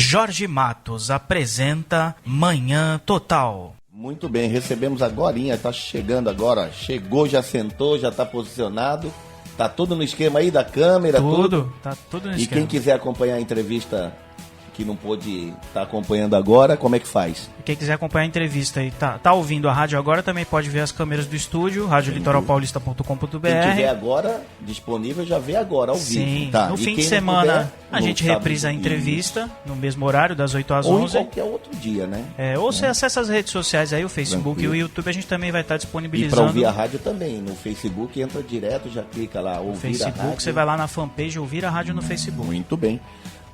Jorge Matos apresenta Manhã Total. Muito bem, recebemos agorinha, tá chegando agora, chegou, já sentou, já tá posicionado, tá tudo no esquema aí da câmera, tudo? Tá tudo no esquema. E quem quiser acompanhar a entrevista que não pôde estar acompanhando agora, como é que faz? Quem quiser acompanhar a entrevista e tá ouvindo a rádio agora, também pode ver as câmeras do estúdio, radiolitoralpaulista.com.br. Quem tiver agora disponível, já vê agora, ao vivo. Sim, tá. no fim de semana a gente reprisa a entrevista, no mesmo horário, das 8 às 11. Ou em qualquer outro dia, né? Ou você acessa as redes sociais aí, o Facebook e o YouTube, a gente também vai estar disponibilizando. E para ouvir a rádio também, no Facebook, entra direto, já clica lá, ouvir a rádio. No Facebook, você vai lá na fanpage, ouvir a rádio no Facebook. Muito bem.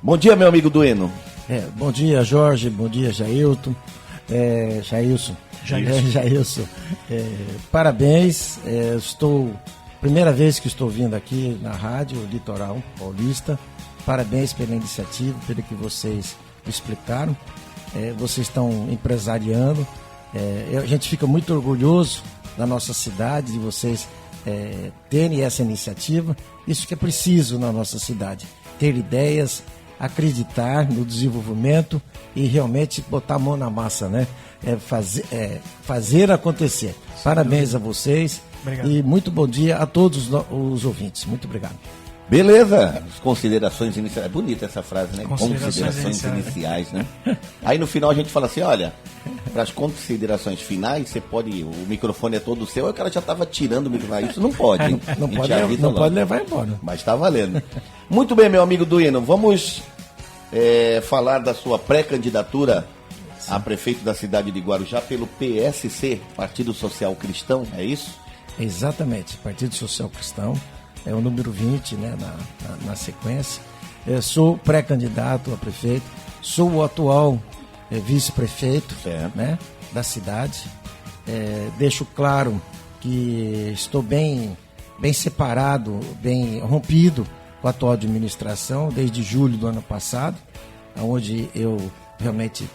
Bom dia, meu amigo Dueno. Bom dia, Jorge. Bom dia, Jailton. Jailson. Parabéns. Primeira vez que estou vindo aqui na Rádio Litoral Paulista. Parabéns pela iniciativa, pelo que vocês explicaram. Vocês estão empresariando. A gente fica muito orgulhoso da nossa cidade, de vocês terem essa iniciativa. Isso que é preciso na nossa cidade. Ter ideias, acreditar no desenvolvimento e realmente botar a mão na massa, né? Fazer acontecer. Parabéns a vocês. Obrigado. E muito bom dia a todos os ouvintes. Muito obrigado. Beleza. Considerações iniciais. É bonita essa frase, né? Considerações iniciais, né? Aí no final a gente fala assim, olha, para as considerações finais, você pode, o microfone é todo seu, aí o cara já estava tirando o microfone. Isso não pode, hein? Não pode levar embora. Mas está valendo. Muito bem, meu amigo Dueno, vamos falar da sua pré-candidatura a prefeito da cidade de Guarujá pelo PSC, Partido Social Cristão, é isso? Exatamente, Partido Social Cristão, é o número 20, né, na sequência. Sou pré-candidato a prefeito, sou o atual vice-prefeito, né, da cidade. Deixo claro que estou bem separado, bem rompido com a atual administração, desde julho do ano passado, onde eu realmente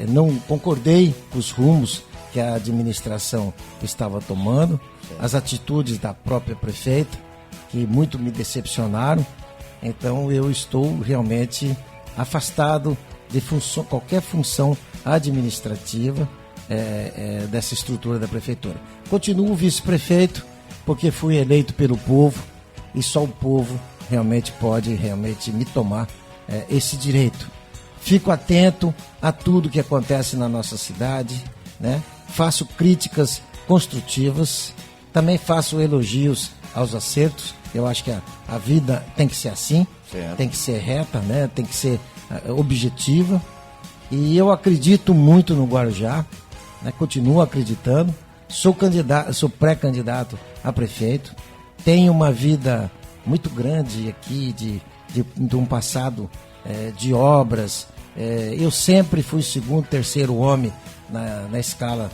não concordei com os rumos que a administração estava tomando, as atitudes da própria prefeita, que muito me decepcionaram. Então eu estou realmente afastado de qualquer função administrativa dessa estrutura da prefeitura. Continuo vice-prefeito, porque fui eleito pelo povo, e só o povo realmente pode me tomar esse direito. Fico atento a tudo que acontece na nossa cidade, né? Faço críticas construtivas, também faço elogios aos acertos. Eu acho que a vida tem que ser assim, tem que ser reta, né? Tem que ser objetiva. E eu acredito muito no Guarujá, né? Continuo acreditando. Sou pré-candidato a prefeito. Tenho uma vida muito grande aqui, de um passado de obras. Eu sempre fui segundo, terceiro homem na escala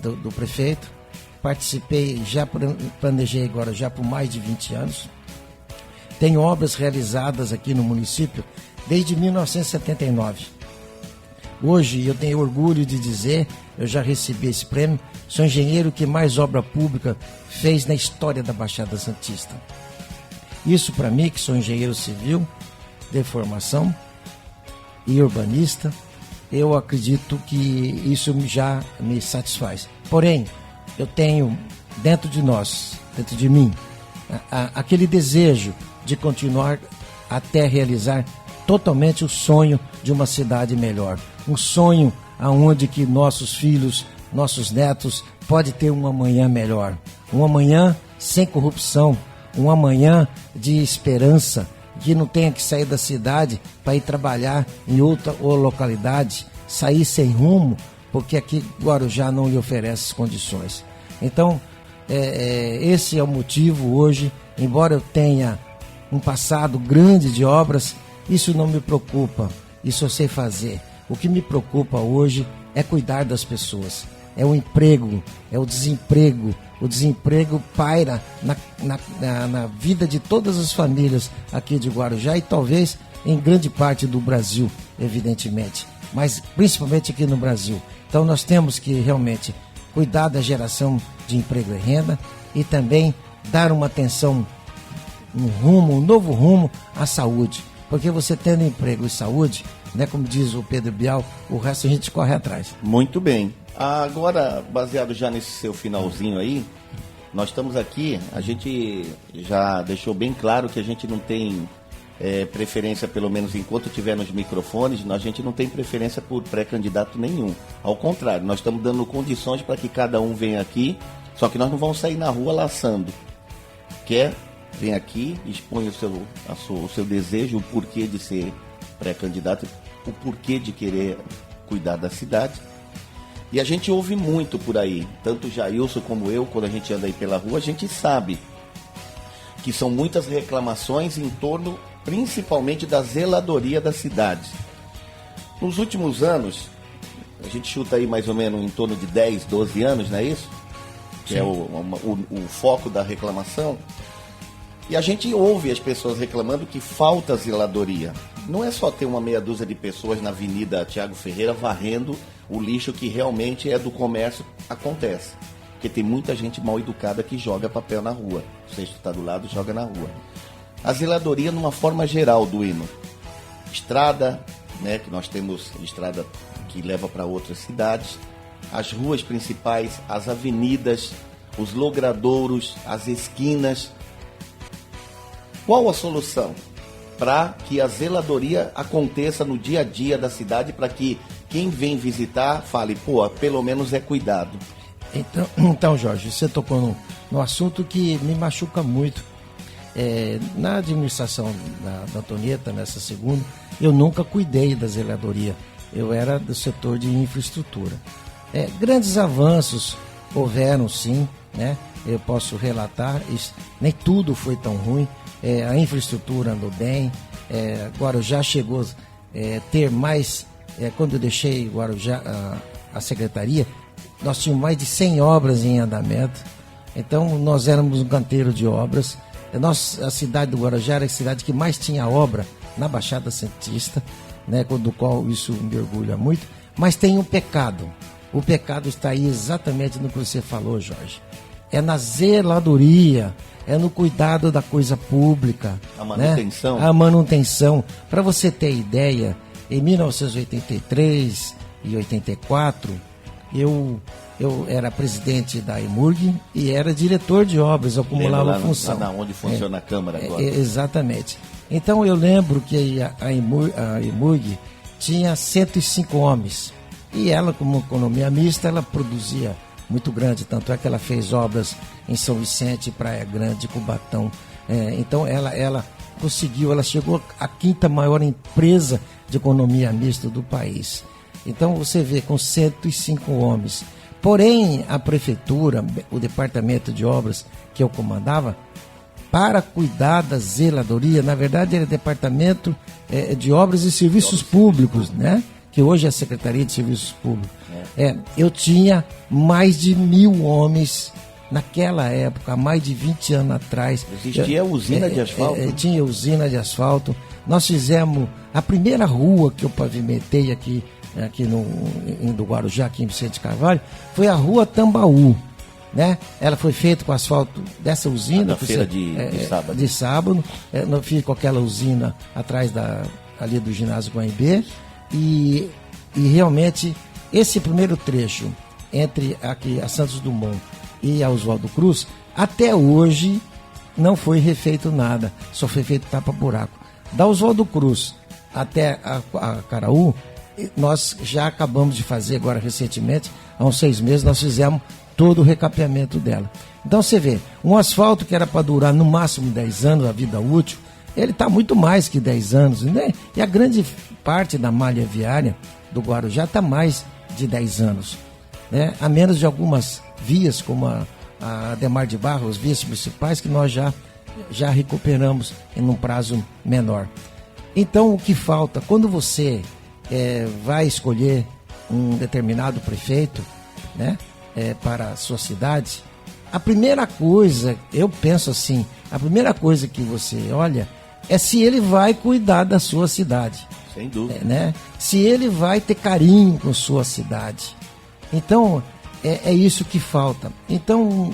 do prefeito. Participei, planejei agora já por mais de 20 anos. Tenho obras realizadas aqui no município desde 1979. Hoje eu tenho orgulho de dizer, eu já recebi esse prêmio, sou engenheiro que mais obra pública fez na história da Baixada Santista. Isso para mim, que sou engenheiro civil, de formação e urbanista, eu acredito que isso já me satisfaz. Porém, eu tenho dentro de mim, aquele desejo de continuar até realizar totalmente o sonho de uma cidade melhor. Um sonho aonde que nossos filhos, nossos netos podem ter um amanhã melhor. Um amanhã sem corrupção, um amanhã de esperança, que não tenha que sair da cidade para ir trabalhar em outra localidade, sair sem rumo, porque aqui Guarujá não lhe oferece condições. Então, esse é o motivo hoje, embora eu tenha um passado grande de obras, isso não me preocupa, isso eu sei fazer. O que me preocupa hoje é cuidar das pessoas, é o emprego, é o desemprego. O desemprego paira na vida de todas as famílias aqui de Guarujá e talvez em grande parte do Brasil, evidentemente, mas principalmente aqui no Brasil. Então nós temos que realmente cuidar da geração de emprego e renda e também dar uma atenção, um novo rumo à saúde, porque você tendo emprego e saúde, né, como diz o Pedro Bial, o resto a gente corre atrás. Muito bem. Agora, baseado já nesse seu finalzinho aí, nós estamos aqui, a gente já deixou bem claro que a gente não tem preferência, pelo menos enquanto tiver nos microfones, a gente não tem preferência por pré-candidato nenhum. Ao contrário, nós estamos dando condições para que cada um venha aqui, só que nós não vamos sair na rua laçando. Vem aqui, expõe o seu desejo, o porquê de ser pré-candidato, o porquê de querer cuidar da cidade. E a gente ouve muito por aí, tanto o Jailson como eu, quando a gente anda aí pela rua, a gente sabe que são muitas reclamações em torno, principalmente, da zeladoria da cidade. Nos últimos anos, a gente chuta aí mais ou menos em torno de 10, 12 anos, não é isso? Que é o foco da reclamação. E a gente ouve as pessoas reclamando que falta zeladoria. Não é só ter uma meia dúzia de pessoas na Avenida Tiago Ferreira varrendo o lixo que realmente é do comércio, acontece. Porque tem muita gente mal educada que joga papel na rua. O cesto está do lado, joga na rua. A zeladoria numa forma geral do hino. Estrada, né, que nós temos estrada que leva para outras cidades. As ruas principais, as avenidas, os logradouros, as esquinas. Qual a solução para que a zeladoria aconteça no dia a dia da cidade, para que quem vem visitar fale, pelo menos é cuidado? Então, Jorge, você tocou no assunto que me machuca muito. Na administração da Antonieta, nessa segunda, eu nunca cuidei da zeladoria. Eu era do setor de infraestrutura. Grandes avanços houveram, sim, né? Eu posso relatar, nem tudo foi tão ruim. A infraestrutura andou bem. Guarujá chegou a ter mais... quando eu deixei Guarujá, a secretaria, nós tínhamos mais de 100 obras em andamento. Então, nós éramos um canteiro de obras. A cidade do Guarujá era a cidade que mais tinha obra na Baixada Santista, né, do qual isso me orgulha muito. Mas tem um pecado. O pecado está aí exatamente no que você falou, Jorge. É na zeladoria, é no cuidado da coisa pública. A manutenção. Né? A manutenção. Para você ter ideia, em 1983 e 84, eu era presidente da EMURG e era diretor de obras, eu acumulava função. Onde funciona a Câmara agora. Exatamente. Então eu lembro que a EMURG tinha 105 homens. E ela, como economia mista, ela produzia muito grande. Tanto é que ela fez obras em São Vicente, Praia Grande, Cubatão. Então ela conseguiu, ela chegou à 5ª maior empresa de economia mista do país. Então você vê, com 105 homens. Porém, a prefeitura, o departamento de obras que eu comandava, para cuidar da zeladoria, na verdade era departamento de obras e serviços públicos, né? Que hoje é a Secretaria de Serviços Públicos. Eu tinha mais de 1.000 homens naquela época, há mais de 20 anos atrás. Existia usina de asfalto? Tinha usina de asfalto. Nós fizemos a primeira rua que eu pavimentei aqui do Guarujá, aqui em Vicente Carvalho, foi a Rua Tambaú, né? Ela foi feita com asfalto dessa usina. Na feira de sábado. De sábado. Eu fiz com aquela usina atrás ali do ginásio Guaimbê. E realmente, esse primeiro trecho entre aqui a Santos Dumont e a Oswaldo Cruz, até hoje não foi refeito nada, só foi feito tapa-buraco. Da Oswaldo Cruz até a Caraú, nós já acabamos de fazer agora recentemente, há uns 6 meses, nós fizemos todo o recapeamento dela. Então você vê, um asfalto que era para durar no máximo 10 anos, a vida útil, ele está muito mais que 10 anos, né? E a grande parte da malha viária do Guarujá está mais de 10 anos, né? A menos de algumas vias, como a Ademar de Barros, vias municipais, que nós já recuperamos em um prazo menor. Então, o que falta, quando você vai escolher um determinado prefeito, né, para a sua cidade, a primeira coisa, eu penso assim, a primeira coisa que você olha é se ele vai cuidar da sua cidade. Sem dúvida. Né? Se ele vai ter carinho com sua cidade. Então, é isso que falta. Então,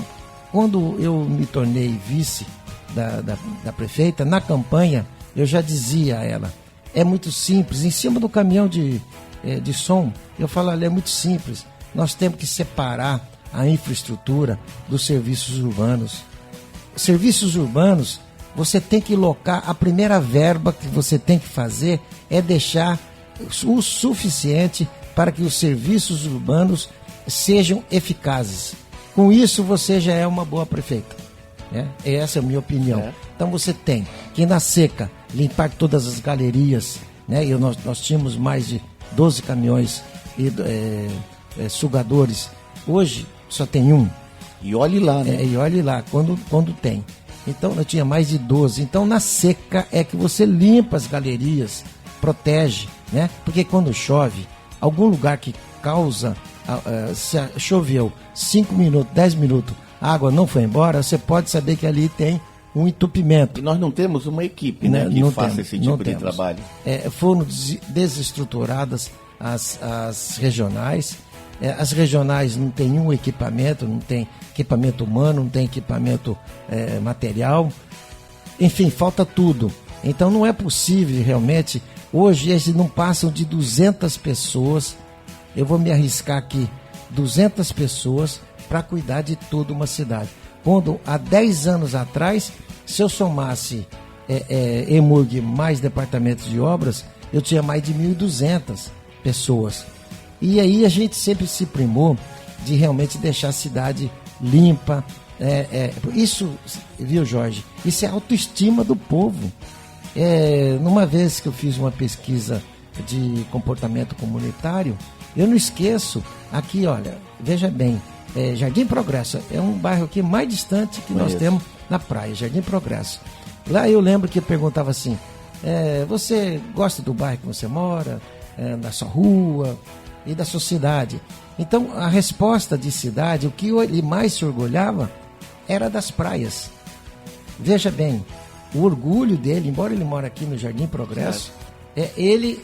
quando eu me tornei vice da prefeita, na campanha, eu já dizia a ela, é muito simples, em cima do caminhão de som, eu falo, é muito simples, nós temos que separar a infraestrutura dos serviços urbanos. Serviços urbanos, você tem que locar, a primeira verba que você tem que fazer é deixar o suficiente para que os serviços urbanos sejam eficazes. Com isso, você já é uma boa prefeita. Né? Essa é a minha opinião. Então, você tem que, na seca, limpar todas as galerias. Né? E nós tínhamos mais de 12 caminhões sugadores. Hoje, só tem um. E olhe lá, né? E olhe lá, quando tem. Então, eu tinha mais de 12. Então, na seca é que você limpa as galerias, protege, né? Porque quando chove, algum lugar que causa, se choveu 5 minutos, 10 minutos, a água não foi embora, você pode saber que ali tem um entupimento. E nós não temos uma equipe, né, que faça esse tipo de trabalho. Foram desestruturadas as regionais. As regionais não têm nenhum equipamento, não tem equipamento humano, não tem equipamento material. Enfim, falta tudo. Então não é possível realmente. Hoje eles não passam de 200 pessoas. Eu vou me arriscar aqui, 200 pessoas para cuidar de toda uma cidade. Quando há 10 anos atrás, se eu somasse EMURG mais departamentos de obras, eu tinha mais de 1.200 pessoas. E aí a gente sempre se primou de realmente deixar a cidade limpa. Isso, viu, Jorge? Isso é autoestima do povo. Numa vez que eu fiz uma pesquisa de comportamento comunitário, eu não esqueço, aqui, olha, veja bem, Jardim Progresso é um bairro aqui mais distante que nós temos na praia, Jardim Progresso. Lá eu lembro que eu perguntava assim, você gosta do bairro que você mora, da sua rua e da sua cidade? Então, a resposta de cidade, o que ele mais se orgulhava era das praias. Veja bem, o orgulho dele, embora ele mora aqui no Jardim Progresso,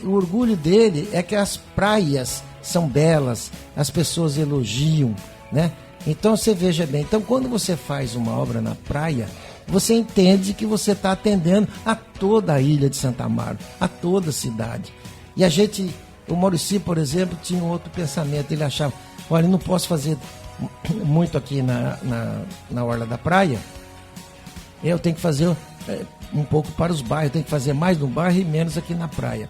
o orgulho dele é que as praias são belas, as pessoas elogiam, né? Então você veja bem, então quando você faz uma obra na praia, você entende que você está atendendo a toda a ilha de Santa Amaro, a toda a cidade. E o Maurici, por exemplo, tinha um outro pensamento, ele achava, olha, eu não posso fazer muito aqui na orla da praia, eu tenho que fazer um pouco para os bairros, tem que fazer mais no bairro e menos aqui na praia.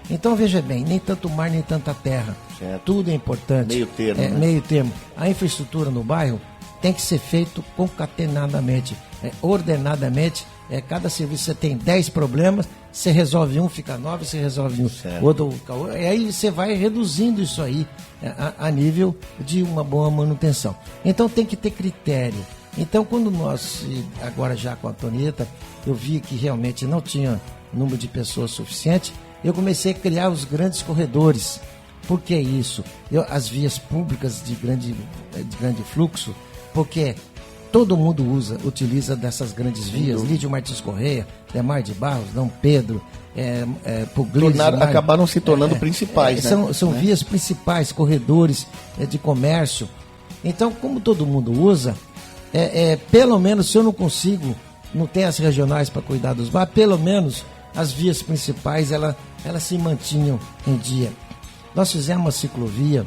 Então veja bem, nem tanto mar, nem tanta terra. Certo. Tudo é importante. Meio termo. Né? Meio termo. A infraestrutura no bairro tem que ser feito concatenadamente, ordenadamente. Cada serviço você tem 10 problemas, você resolve um, fica 9, você resolve um, outro. E aí você vai reduzindo isso aí a nível de uma boa manutenção. Então tem que ter critério. Então quando nós, agora já com a Antonieta, eu vi que realmente não tinha número de pessoas suficiente, eu comecei a criar os grandes corredores. Por que isso? As vias públicas de grande fluxo, porque todo mundo utiliza dessas grandes vias, Lídio Martins Correia, Demar de Barros, Dom Pedro, Puglisi. Acabaram se tornando principais, né? São vias principais, corredores de comércio. Então, como todo mundo usa, pelo menos se eu não consigo, não tem as regionais para cuidar dos bairros, pelo menos as vias principais, elas se mantinham em dia. Nós fizemos uma ciclovia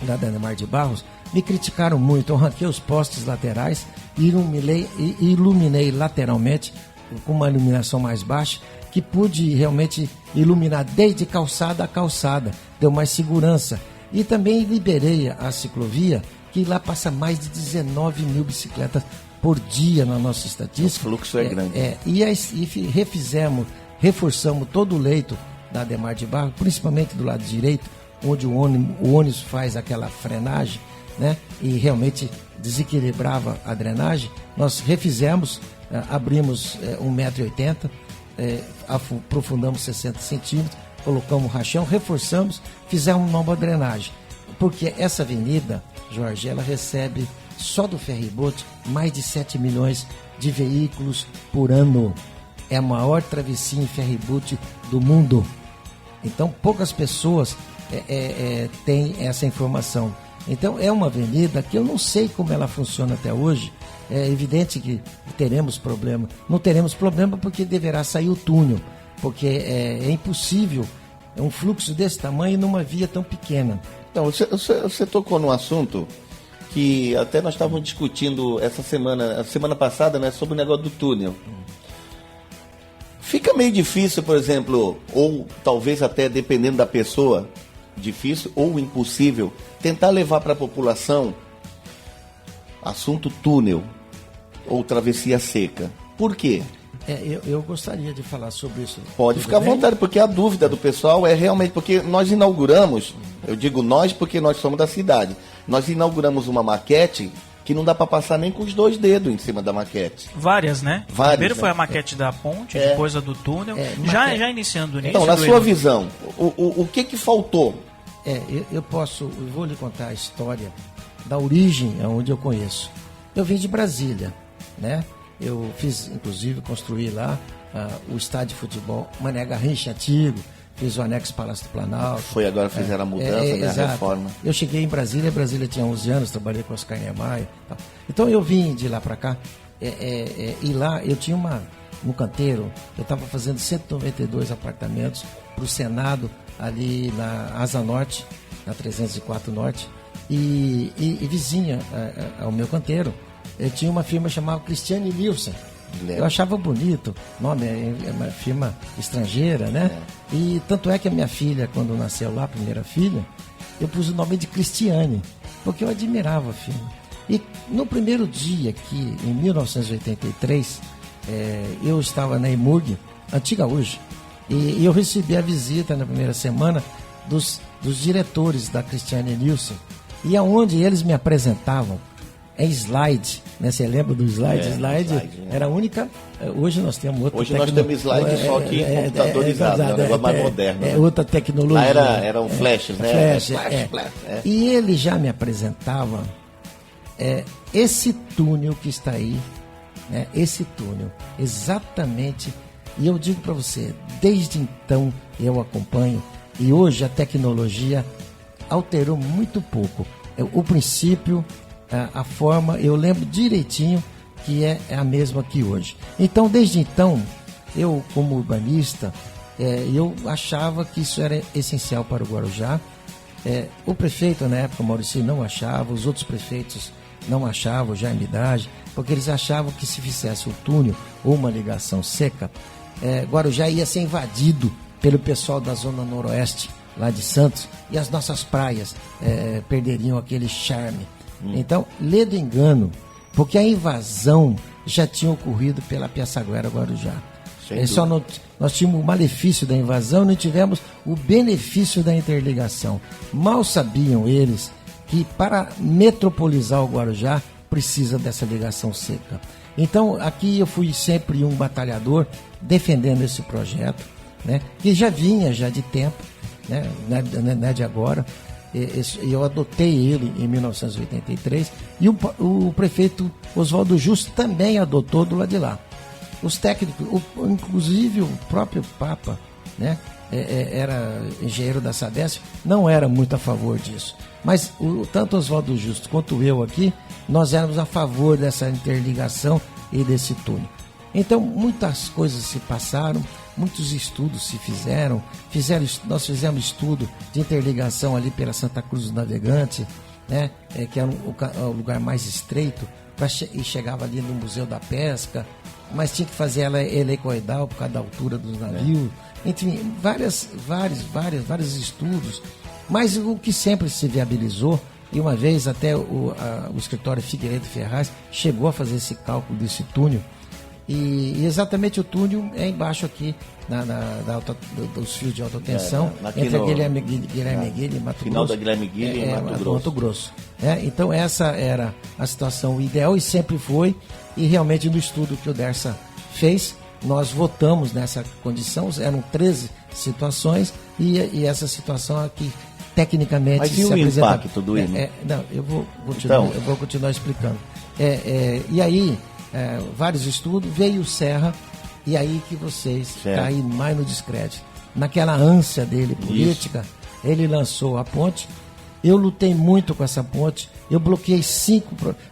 da Demar de Barros, me criticaram muito, eu ranquei os postes laterais e iluminei lateralmente com uma iluminação mais baixa, que pude realmente iluminar desde calçada a calçada, deu mais segurança. E também liberei a ciclovia, que lá passa mais de 19 mil bicicletas por dia na nossa estatística. O fluxo é grande. Reforçamos todo o leito da Demar de Barros, principalmente do lado direito, onde o ônibus faz aquela frenagem, né? E realmente desequilibrava a drenagem. Nós refizemos, abrimos 1,80 m, aprofundamos 60 centímetros, colocamos rachão, reforçamos, fizemos uma nova drenagem. Porque essa avenida, Jorge, ela recebe só do ferryboat mais de 7 milhões de veículos por ano. É a maior travessia em ferryboat do mundo. Então poucas pessoas têm essa informação. Então é uma avenida que eu não sei como ela funciona até hoje. É evidente que teremos problema. Não teremos problema porque deverá sair o túnel, porque é impossível um fluxo desse tamanho numa via tão pequena. Então, você tocou num assunto que até nós estávamos discutindo a semana passada, né, sobre o negócio do túnel. Fica meio difícil, por exemplo, ou talvez até dependendo da pessoa, difícil ou impossível, tentar levar para a população assunto túnel ou travessia seca. Por quê? Eu gostaria de falar sobre isso. Pode ficar à vontade, porque a dúvida do pessoal é realmente porque nós inauguramos, eu digo nós porque nós somos da cidade, nós inauguramos uma maquete que não dá para passar nem com os 2 dedos em cima da maquete. Várias, né? Várias, primeiro né? foi a maquete da ponte, depois a do túnel. Já iniciando nisso. Então, na sua visão, o que faltou? Eu vou lhe contar a história da origem, onde eu conheço. Eu vim de Brasília, né? Eu fiz, inclusive, construí lá o estádio de futebol Mané Garrincha antigo, fiz o anexo Palácio do Planalto. Foi agora fizeram a mudança, né, a reforma. Eu cheguei em Brasília tinha 11 anos, trabalhei com Oscar Niemeyer. Então eu vim de lá para cá, e lá eu tinha no canteiro, eu estava fazendo 192 apartamentos para o Senado, ali na Asa Norte, na 304 Norte, e vizinha ao meu canteiro, eu tinha uma firma chamada Cristiane Nielsen. Eu achava bonito, o nome é uma firma estrangeira, né? E tanto é que a minha filha, quando nasceu lá, a primeira filha, eu pus o nome de Cristiane, porque eu admirava a firma. E no primeiro dia aqui, em 1983, eu estava na EMURG, antiga hoje, e eu recebi a visita na primeira semana dos diretores da Cristiane Nielsen, e aonde eles me apresentavam slide, né? Você lembra do slide? Slide era a única. Hoje nós temos outra. Hoje nós temos slide só que computadorizado, é um negócio mais moderno. É outra tecnologia. Lá eram flashes, né? Flash. E ele já me apresentava esse túnel que está aí, né? Esse túnel, exatamente. E eu digo para você, desde então eu acompanho, e hoje a tecnologia alterou muito pouco. O princípio, a forma, eu lembro direitinho que é a mesma que hoje. Então, desde então, eu como urbanista, eu achava que isso era essencial para o Guarujá. O prefeito, na época, Maurício, não achava, os outros prefeitos não achavam, já em idade, porque eles achavam que se fizesse um túnel ou uma ligação seca, Guarujá ia ser invadido pelo pessoal da Zona Noroeste, lá de Santos, e as nossas praias perderiam aquele charme. Então, lê do engano, porque a invasão já tinha ocorrido pela Piaçaguera Guarujá. Nós tínhamos o malefício da invasão, não tivemos o benefício da interligação. Mal sabiam eles que para metropolizar o Guarujá precisa dessa ligação seca. Então, aqui eu fui sempre um batalhador defendendo esse projeto, né, que já vinha de tempo, né, não é de agora. Eu adotei ele em 1983 e o prefeito Oswaldo Justo também adotou do lado de lá. Os técnicos, inclusive o próprio Papa, né, era engenheiro da Sabesp, não era muito a favor disso. Mas tanto Oswaldo Justo quanto eu aqui, nós éramos a favor dessa interligação e desse túnel. Então, muitas coisas se passaram, muitos estudos se fizeram. Nós fizemos estudo de interligação ali pela Santa Cruz do Navegante, né, que era o lugar mais estreito, e chegava ali no Museu da Pesca, mas tinha que fazer ela helicoidal por causa da altura dos navios. Enfim, vários estudos. Mas o que sempre se viabilizou, e uma vez até o escritório Figueiredo Ferraz chegou a fazer esse cálculo desse túnel, e exatamente o túnel é embaixo aqui dos fios de alta tensão, entre Guilherme Guilherme e Mato Grosso. Final da Guilherme Guilherme e Mato Grosso. Então essa era a situação ideal e sempre foi, e realmente no estudo que o Dersa fez, nós votamos nessa condição, eram 13 situações, e essa situação aqui tecnicamente mas e o impacto do INE? Eu vou continuar explicando. E aí, vários estudos, veio o Serra, e aí que vocês caem mais no descrédito. Naquela ânsia dele política, ele lançou a ponte, Eu lutei muito com essa ponte, eu bloqueei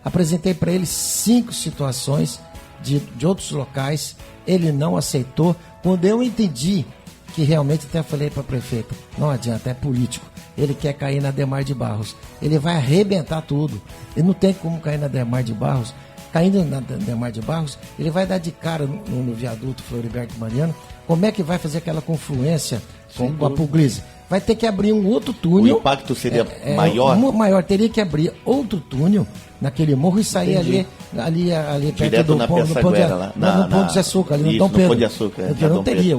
apresentei para ele 5 situações de outros locais, ele não aceitou. Quando eu entendi que realmente, até falei para a prefeita, não adianta, é político, ele quer cair na Adhemar de Barros, ele vai arrebentar tudo, ele não tem como cair na Adhemar de Barros. Caindo na Adhemar de Barros, ele vai dar de cara no viaduto Floriberto Mariano. Como é que vai fazer aquela confluência com a Puglisi? Vai ter que abrir um outro túnel. O impacto seria maior? Maior, teria que abrir outro túnel naquele morro e sair ali perto do Pão de Açúcar, ali no Dom Pedro. No Pão de Açúcar, não teria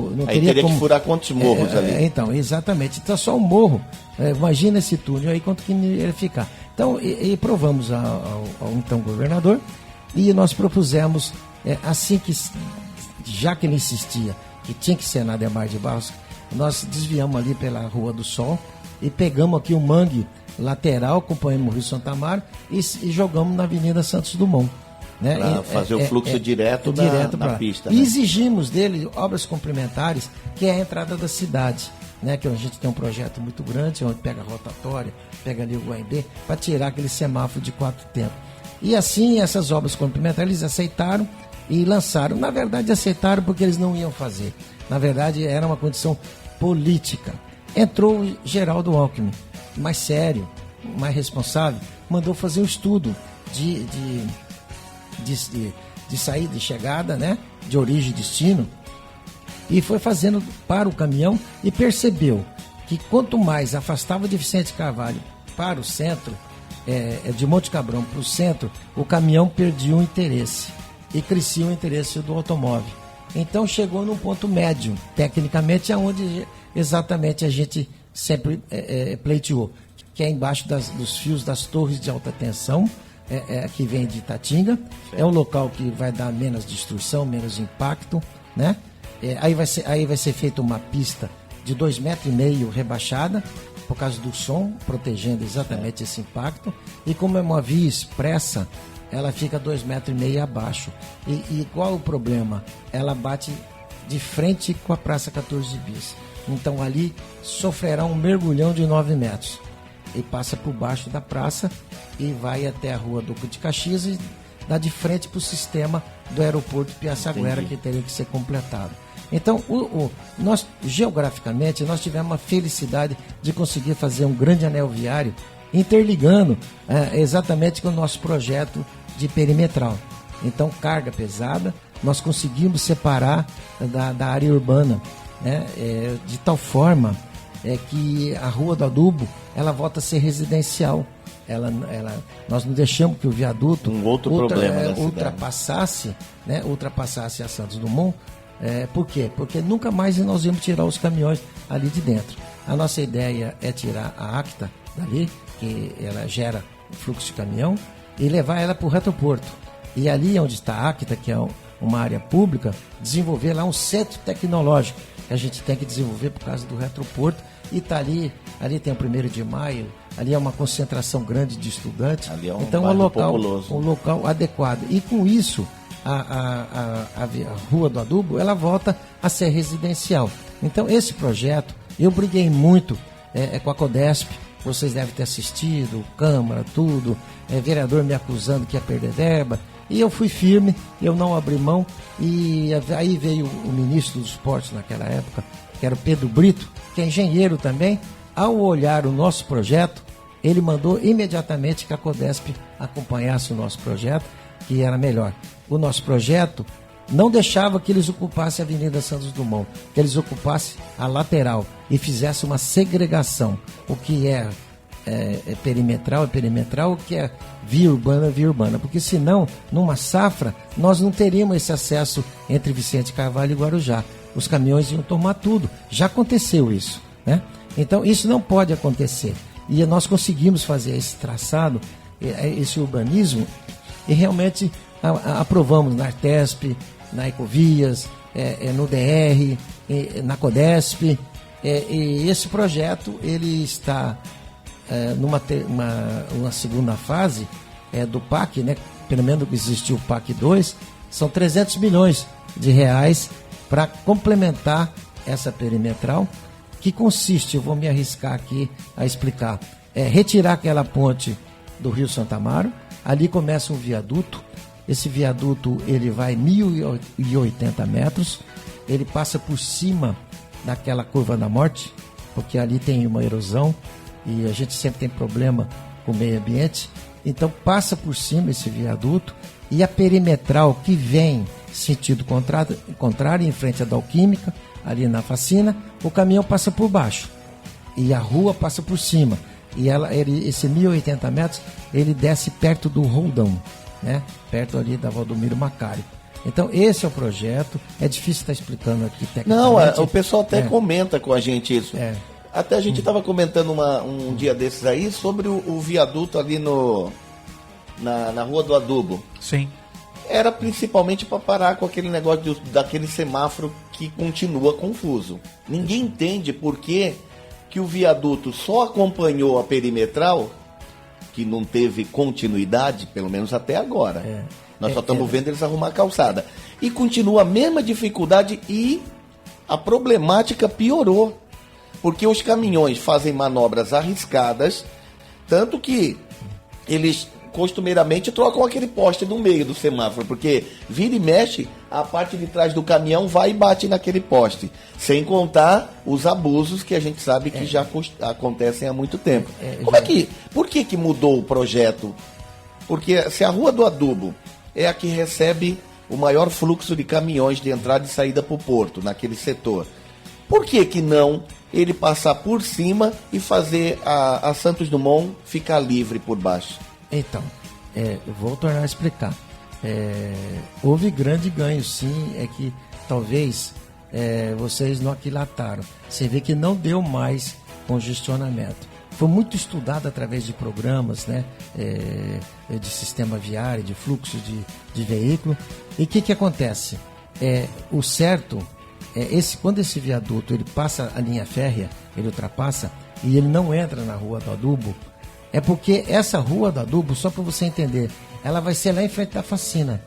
como... que furar quantos morros ali? Então, exatamente. Então, só um morro. Imagina esse túnel aí, quanto que ele ficar. Então, e provamos ao então governador, e nós propusemos, assim que, já que ele insistia que tinha que ser na Adhemar de Barros, nós desviamos ali pela Rua do Sol e pegamos aqui o mangue lateral, acompanhamos o Rio Santa Amaro e jogamos na Avenida Santos Dumont. Né? Para fazer o fluxo direto na pista. E exigimos dele obras complementares, que é a entrada da cidade. Né, que a gente tem um projeto muito grande, onde pega a rotatória, pega ali o Guaimbê, para tirar aquele semáforo de 4 tempos. E assim, essas obras complementares, eles aceitaram e lançaram. Na verdade, aceitaram porque eles não iam fazer. Na verdade, era uma condição política. Entrou o Geraldo Alckmin, mais sério, mais responsável, mandou fazer um estudo de saída e chegada, né, de origem e destino, e foi fazendo para o caminhão e percebeu que quanto mais afastava de Vicente Carvalho para o centro, de Monte Cabrão para o centro, o caminhão perdia o interesse e crescia o interesse do automóvel. Então chegou num ponto médio, tecnicamente, aonde exatamente a gente sempre pleiteou, que é embaixo dos fios das torres de alta tensão, que vem de Itatinga. É um local que vai dar menos destruição, menos impacto, né? Aí vai ser feita uma pista de 2,5 metros rebaixada, por causa do som, protegendo exatamente esse impacto. E como é uma via expressa, ela fica 2,5 metros abaixo. E qual o problema? Ela bate de frente com a Praça 14 Bis. Então ali sofrerá um mergulhão de 9 metros. E passa por baixo da praça e vai até a Rua Duque de Caxias e dá de frente para o sistema do aeroporto Piaçaguera, que teria que ser completado. Então, nós, geograficamente, nós tivemos a felicidade de conseguir fazer um grande anel viário interligando exatamente com o nosso projeto de perimetral. Então, carga pesada, nós conseguimos separar da área urbana, né, de tal forma que a Rua do Adubo, ela volta a ser residencial. Nós não deixamos que o viaduto ultrapassasse a Santos Dumont. Por quê? Porque nunca mais nós íamos tirar os caminhões ali de dentro. A nossa ideia é tirar a Acta dali, que ela gera fluxo de caminhão, e levar ela para o retroporto. E ali onde está a Acta, que é uma área pública, desenvolver lá um centro tecnológico, que a gente tem que desenvolver por causa do retroporto. E está ali tem o 1º de Maio, ali é uma concentração grande de estudantes. Ali é então é um local adequado. E com isso, a Rua do Adubo, ela volta a ser residencial. Então esse projeto, eu briguei muito com a Codesp, vocês devem ter assistido, Câmara, tudo, vereador me acusando que ia perder verba, e eu fui firme, eu não abri mão, e aí veio o ministro dos esportes naquela época, que era o Pedro Brito, que é engenheiro também. Ao olhar o nosso projeto, ele mandou imediatamente que a Codesp acompanhasse o nosso projeto, que era melhor. O nosso projeto não deixava que eles ocupassem a Avenida Santos Dumont, que eles ocupassem a lateral e fizessem uma segregação. O que é perimetral, o que é via urbana, porque senão, numa safra, nós não teríamos esse acesso entre Vicente Carvalho e Guarujá. Os caminhões iam tomar tudo. Já aconteceu isso, né? Então, isso não pode acontecer. E nós conseguimos fazer esse traçado, esse urbanismo, e realmente aprovamos na Artesp, na Ecovias, no DR, na Codesp. E esse projeto ele está numa segunda fase do PAC, né? Pelo menos que existiu o PAC 2, são 300 milhões de reais para complementar essa perimetral, que consiste, eu vou me arriscar aqui a explicar, retirar aquela ponte do Rio Santa Amaro, ali começa um viaduto, esse viaduto ele vai 1.080 metros, ele passa por cima daquela curva da morte, porque ali tem uma erosão e a gente sempre tem problema com o meio ambiente, então passa por cima esse viaduto e a perimetral que vem sentido contrário em frente à Dalquímica, ali na Facina, o caminhão passa por baixo e a rua passa por cima. E esse 1.080 metros, ele desce perto do Roldão, né? Perto ali da Valdomiro Macário. Então, esse é o projeto. É difícil estar explicando aqui tecnicamente. Não, o pessoal até comenta com a gente isso. Até a gente estava comentando um dia desses aí sobre o viaduto ali na Rua do Adubo. Sim. Era principalmente para parar com aquele negócio daquele semáforo que continua confuso. Ninguém entende por que o viaduto só acompanhou a perimetral, que não teve continuidade, pelo menos até agora. Nós só estamos vendo eles arrumar a calçada. E continua a mesma dificuldade e a problemática piorou. Porque os caminhões fazem manobras arriscadas, tanto que eles costumeiramente trocam aquele poste no meio do semáforo, porque vira e mexe, a parte de trás do caminhão vai e bate naquele poste, sem contar os abusos que a gente sabe que já acontecem há muito tempo. Por que mudou o projeto? Porque se a Rua do Adubo é a que recebe o maior fluxo de caminhões de entrada e saída para o porto, naquele setor, por que não ele passar por cima e fazer a Santos Dumont ficar livre por baixo? Então, eu vou tornar a explicar. Houve grande ganho, sim, é que talvez vocês não aquilataram. Você vê que não deu mais congestionamento. Foi muito estudado através de programas, né, de sistema viário, de fluxo de veículo. E o que acontece? O certo, quando esse viaduto ele passa a linha férrea, ele ultrapassa e ele não entra na Rua do Adubo, é porque essa Rua do Adubo, só para você entender, ela vai ser lá em frente da Facina.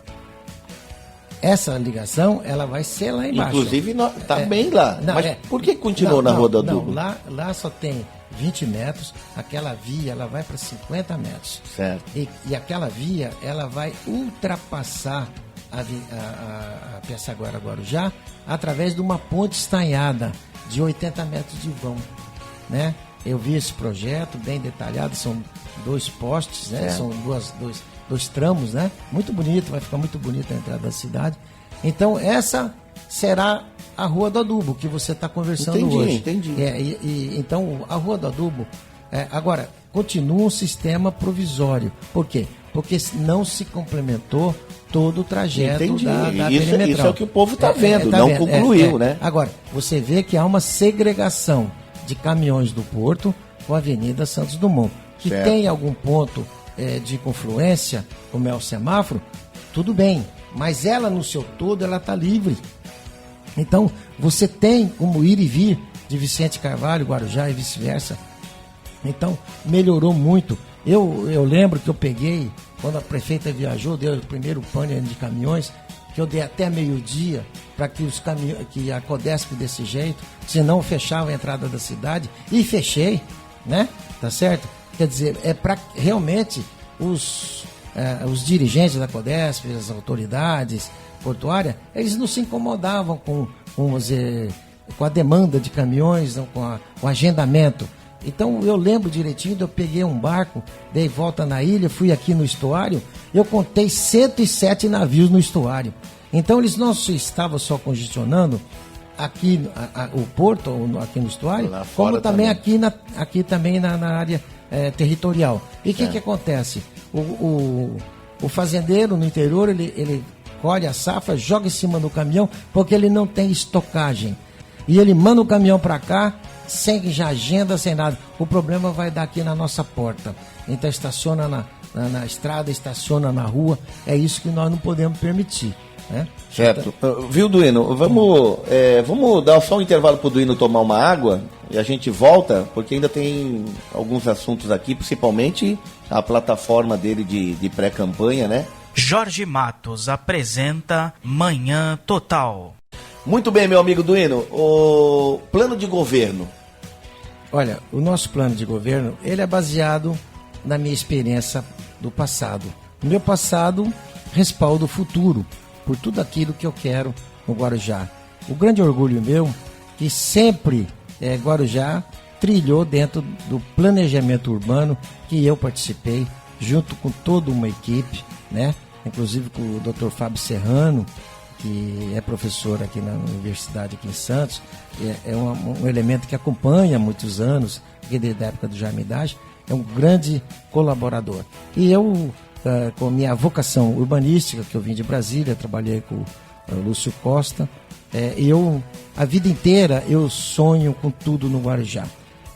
Essa ligação, ela vai ser lá embaixo. Inclusive, está bem lá. Não, mas por que continuou na Rua do Adubo? Não, lá só tem 20 metros, aquela via, ela vai para 50 metros. Certo. E aquela via, ela vai ultrapassar a Piaçaguara-Guarujá através de uma ponte estanhada de 80 metros de vão, né? Eu vi esse projeto bem detalhado, são 2 postes, né? São dois tramos, né? Muito bonito, vai ficar muito bonito a entrada da cidade. Então, essa será a Rua do Adubo, que você está conversando hoje. Entendi. Então, a Rua do Adubo, agora, continua um sistema provisório. Por quê? Porque não se complementou todo o trajeto da perimetral. Isso é o que o povo está vendo, não concluiu, né? Agora, você vê que há uma segregação de caminhões do Porto com a Avenida Santos Dumont, que tem algum ponto de confluência, como é o semáforo, tudo bem, mas ela no seu todo, ela está livre. Então, você tem como ir e vir de Vicente Carvalho, Guarujá e vice-versa. Então, melhorou muito. Eu lembro que eu peguei, quando a prefeita viajou, deu o primeiro pânico de caminhões, que eu dei até meio-dia para que a Codesp desse jeito, senão fechava a entrada da cidade, e fechei, né? Tá certo? Quer dizer, para realmente os dirigentes da Codesp, as autoridades portuárias, eles não se incomodavam com a demanda de caminhões, não, com o agendamento. Então eu lembro direitinho, eu peguei um barco, dei volta na ilha, fui aqui no estuário, eu contei 107 navios no estuário. Então eles não estavam só congestionando aqui o porto, aqui no estuário, como também aqui também na área territorial. E o que acontece? O fazendeiro no interior, ele colhe a safra, joga em cima do caminhão, porque ele não tem estocagem. E ele manda o caminhão para cá, sem já agenda, sem nada. O problema vai dar aqui na nossa porta. Então estaciona na estrada, estaciona na rua. É isso que nós não podemos permitir, né? Certo. Viu, Duíno? Vamos dar só um intervalo para o Duíno tomar uma água e a gente volta, porque ainda tem alguns assuntos aqui, principalmente a plataforma dele de pré-campanha, né? Jorge Matos apresenta Manhã Total. Muito bem, meu amigo Duíno. O plano de governo Olha, o nosso plano de governo, ele é baseado na minha experiência do passado. No meu passado, respaldo o futuro, por tudo aquilo que eu quero no Guarujá. O grande orgulho meu, que sempre Guarujá trilhou dentro do planejamento urbano que eu participei, junto com toda uma equipe, né? Inclusive com o Dr. Fábio Serrano, que é professor aqui na universidade aqui em Santos, é um elemento que acompanha há muitos anos, desde a época do Jaime Idade, é um grande colaborador. E eu, com a minha vocação urbanística, que eu vim de Brasília, trabalhei com o Lúcio Costa, a vida inteira eu sonho com tudo no Guarujá.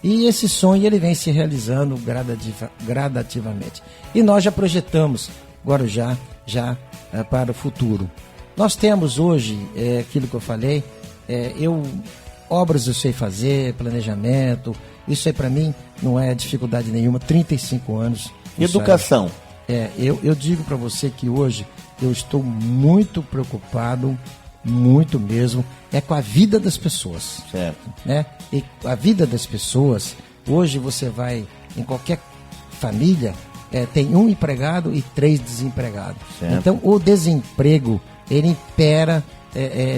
E esse sonho ele vem se realizando gradativamente. E nós já projetamos Guarujá para o futuro. Nós temos hoje, aquilo que eu falei, obras eu sei fazer, planejamento, isso aí para mim não é dificuldade nenhuma, 35 anos. Educação. Eu digo para você que hoje eu estou muito preocupado, muito mesmo, com a vida das pessoas. Certo. Né? E a vida das pessoas, hoje você vai em qualquer família, tem um empregado e 3 desempregados. Certo. Então o desemprego, ele impera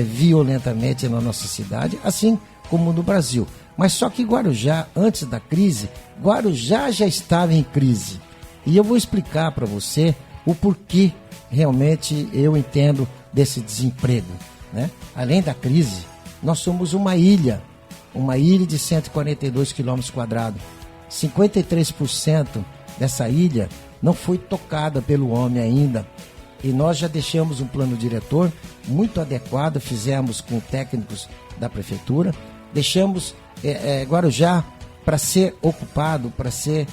violentamente na nossa cidade, assim como no Brasil. Mas só que Guarujá, antes da crise, Guarujá já estava em crise. E eu vou explicar para você o porquê realmente eu entendo desse desemprego. Né? Além da crise, nós somos uma ilha de 142 quilômetros quadrados. 53% dessa ilha não foi tocada pelo homem ainda. E nós já deixamos um plano diretor muito adequado, fizemos com técnicos da prefeitura, deixamos Guarujá para ser ocupado, para ser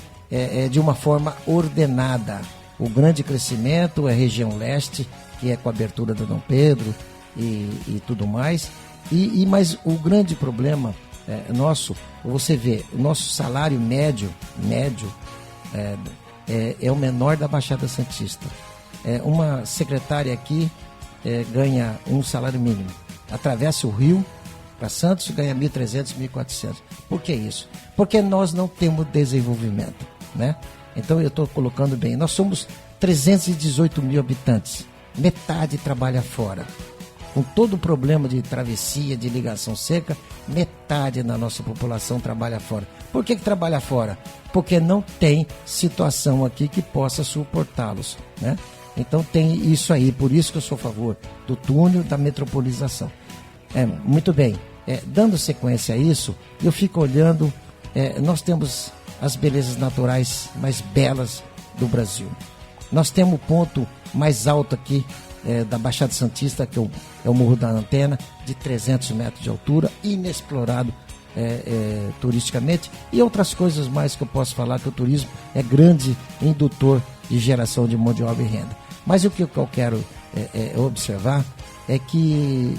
de uma forma ordenada. O grande crescimento é a região leste, que é com a abertura do Dom Pedro e tudo mais. Mas o grande problema nosso, você vê, o nosso salário médio é o menor da Baixada Santista. Uma secretária aqui ganha um salário mínimo. Atravessa o rio para Santos e ganha 1.300, 1.400. Por que isso? Porque nós não temos desenvolvimento. Né? Então eu estou colocando bem. Nós somos 318 mil habitantes. Metade trabalha fora. Com todo o problema de travessia, de ligação seca, metade da nossa população trabalha fora. Por que trabalha fora? Porque não tem situação aqui que possa suportá-los, né? Então tem isso aí, por isso que eu sou a favor do túnel, da metropolização. Muito bem, dando sequência a isso, eu fico olhando, nós temos as belezas naturais mais belas do Brasil. Nós temos o ponto mais alto aqui da Baixada Santista, que é o Morro da Antena, de 300 metros de altura, inexplorado turisticamente, e outras coisas mais que eu posso falar, que o turismo é grande indutor de geração de mão de obra e renda. Mas o que eu quero observar é que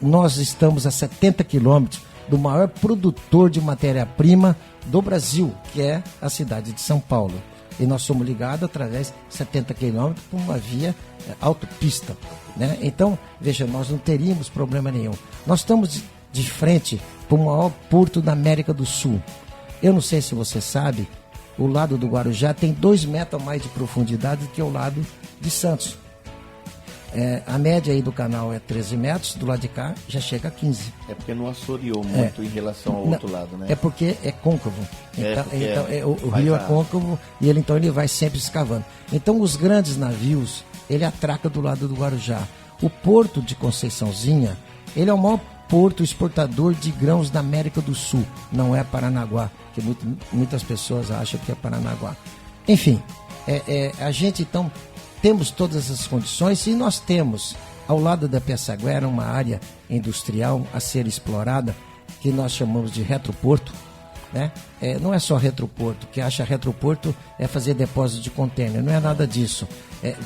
nós estamos a 70 quilômetros do maior produtor de matéria-prima do Brasil, que é a cidade de São Paulo. E nós somos ligados através de 70 quilômetros por uma via autopista. Né? Então, veja, nós não teríamos problema nenhum. Nós estamos de frente para o maior porto da América do Sul. Eu não sei se você sabe, o lado do Guarujá tem 2 metros a mais de profundidade do que o lado de Santos. A média aí do canal é 13 metros, do lado de cá já chega a 15. É porque não assoreou muito em relação ao outro lado, né? É porque é côncavo. O rio é côncavo e ele vai sempre escavando. Então os grandes navios, ele atraca do lado do Guarujá. O porto de Conceiçãozinha, ele é o maior porto exportador de grãos da América do Sul. Não é Paranaguá, que muitas pessoas acham que é Paranaguá. Enfim, a gente então temos todas as condições, e nós temos ao lado da Piaçaguera uma área industrial a ser explorada, que nós chamamos de retroporto. Né? Não é só retroporto, que acha retroporto é fazer depósito de contêiner, não é nada disso.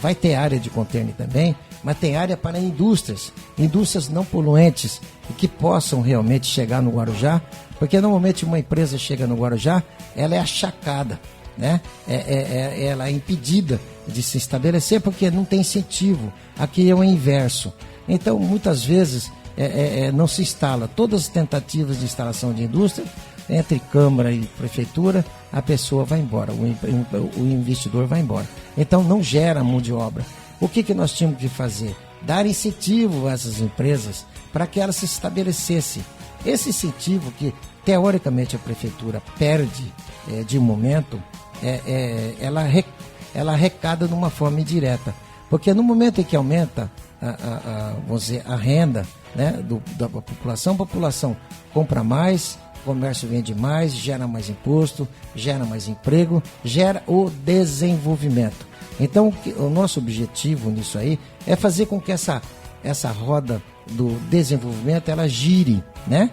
Vai ter área de contêiner também, mas tem área para indústrias não poluentes, e que possam realmente chegar no Guarujá, porque normalmente uma empresa chega no Guarujá, ela é achacada, né? Ela é impedida de se estabelecer porque não tem incentivo. Aqui é o inverso. Então, muitas vezes, não se instala. Todas as tentativas de instalação de indústria entre Câmara e Prefeitura, a pessoa vai embora, o investidor vai embora. Então não gera mão de obra. O que nós tínhamos que fazer? Dar incentivo a essas empresas para que elas se estabelecessem. Esse incentivo que, teoricamente, a Prefeitura perde de momento, ela arrecada de uma forma indireta. Porque no momento em que aumenta vamos dizer, a renda, né, da população, a população compra mais, o comércio vende mais, gera mais imposto, gera mais emprego, gera o desenvolvimento. Então, o nosso objetivo nisso aí é fazer com que essa roda do desenvolvimento, ela gire, né?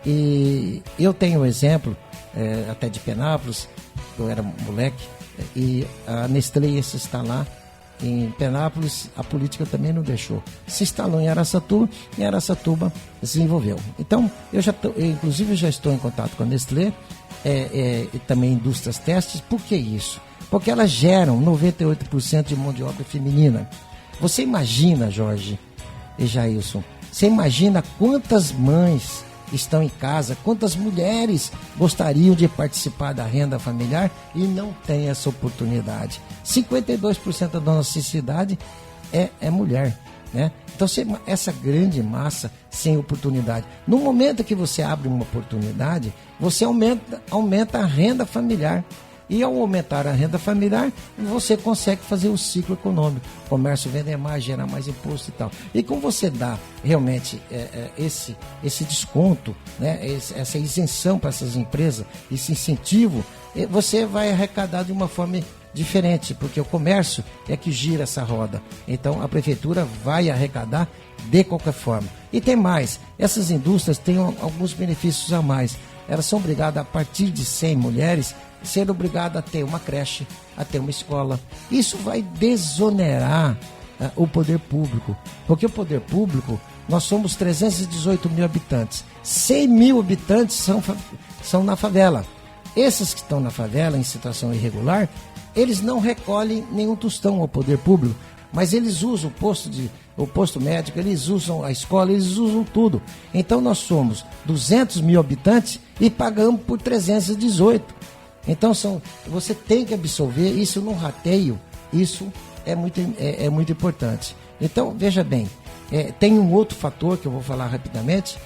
E eu tenho um exemplo, até de Penápolis, eu era moleque, e a Nestlé ia se instalar em Penápolis, a política também não deixou. Se instalou em Araçatuba, e Araçatuba desenvolveu. Então, inclusive, eu já estou em contato com a Nestlé, e também Indústrias Testes. Por que isso? Porque elas geram 98% de mão de obra feminina. Você imagina, Jorge e Jailson, você imagina quantas mães estão em casa, quantas mulheres gostariam de participar da renda familiar e não têm essa oportunidade. 52% da nossa cidade é mulher, né? Então, essa grande massa sem oportunidade. No momento que você abre uma oportunidade, você aumenta a renda familiar. E ao aumentar a renda familiar, você consegue fazer o ciclo econômico. O comércio vender mais, gerar mais imposto e tal. E como você dá realmente esse desconto, né, essa isenção para essas empresas, esse incentivo, você vai arrecadar de uma forma diferente, porque o comércio é que gira essa roda. Então a prefeitura vai arrecadar de qualquer forma. E tem mais, essas indústrias têm alguns benefícios a mais. Elas são obrigadas, a partir de 100 mulheres, ser obrigada a ter uma creche, a ter uma escola. Isso vai desonerar o poder público, porque o poder público, nós somos 318 mil habitantes, 100 mil habitantes são na favela. Esses que estão na favela em situação irregular, eles não recolhem nenhum tostão ao poder público, mas eles usam o posto médico, eles usam a escola, eles usam tudo. Então nós somos 200 mil habitantes e pagamos por 318. Então você tem que absorver isso no rateio, isso é muito importante. Então, veja bem, tem um outro fator que eu vou falar rapidamente,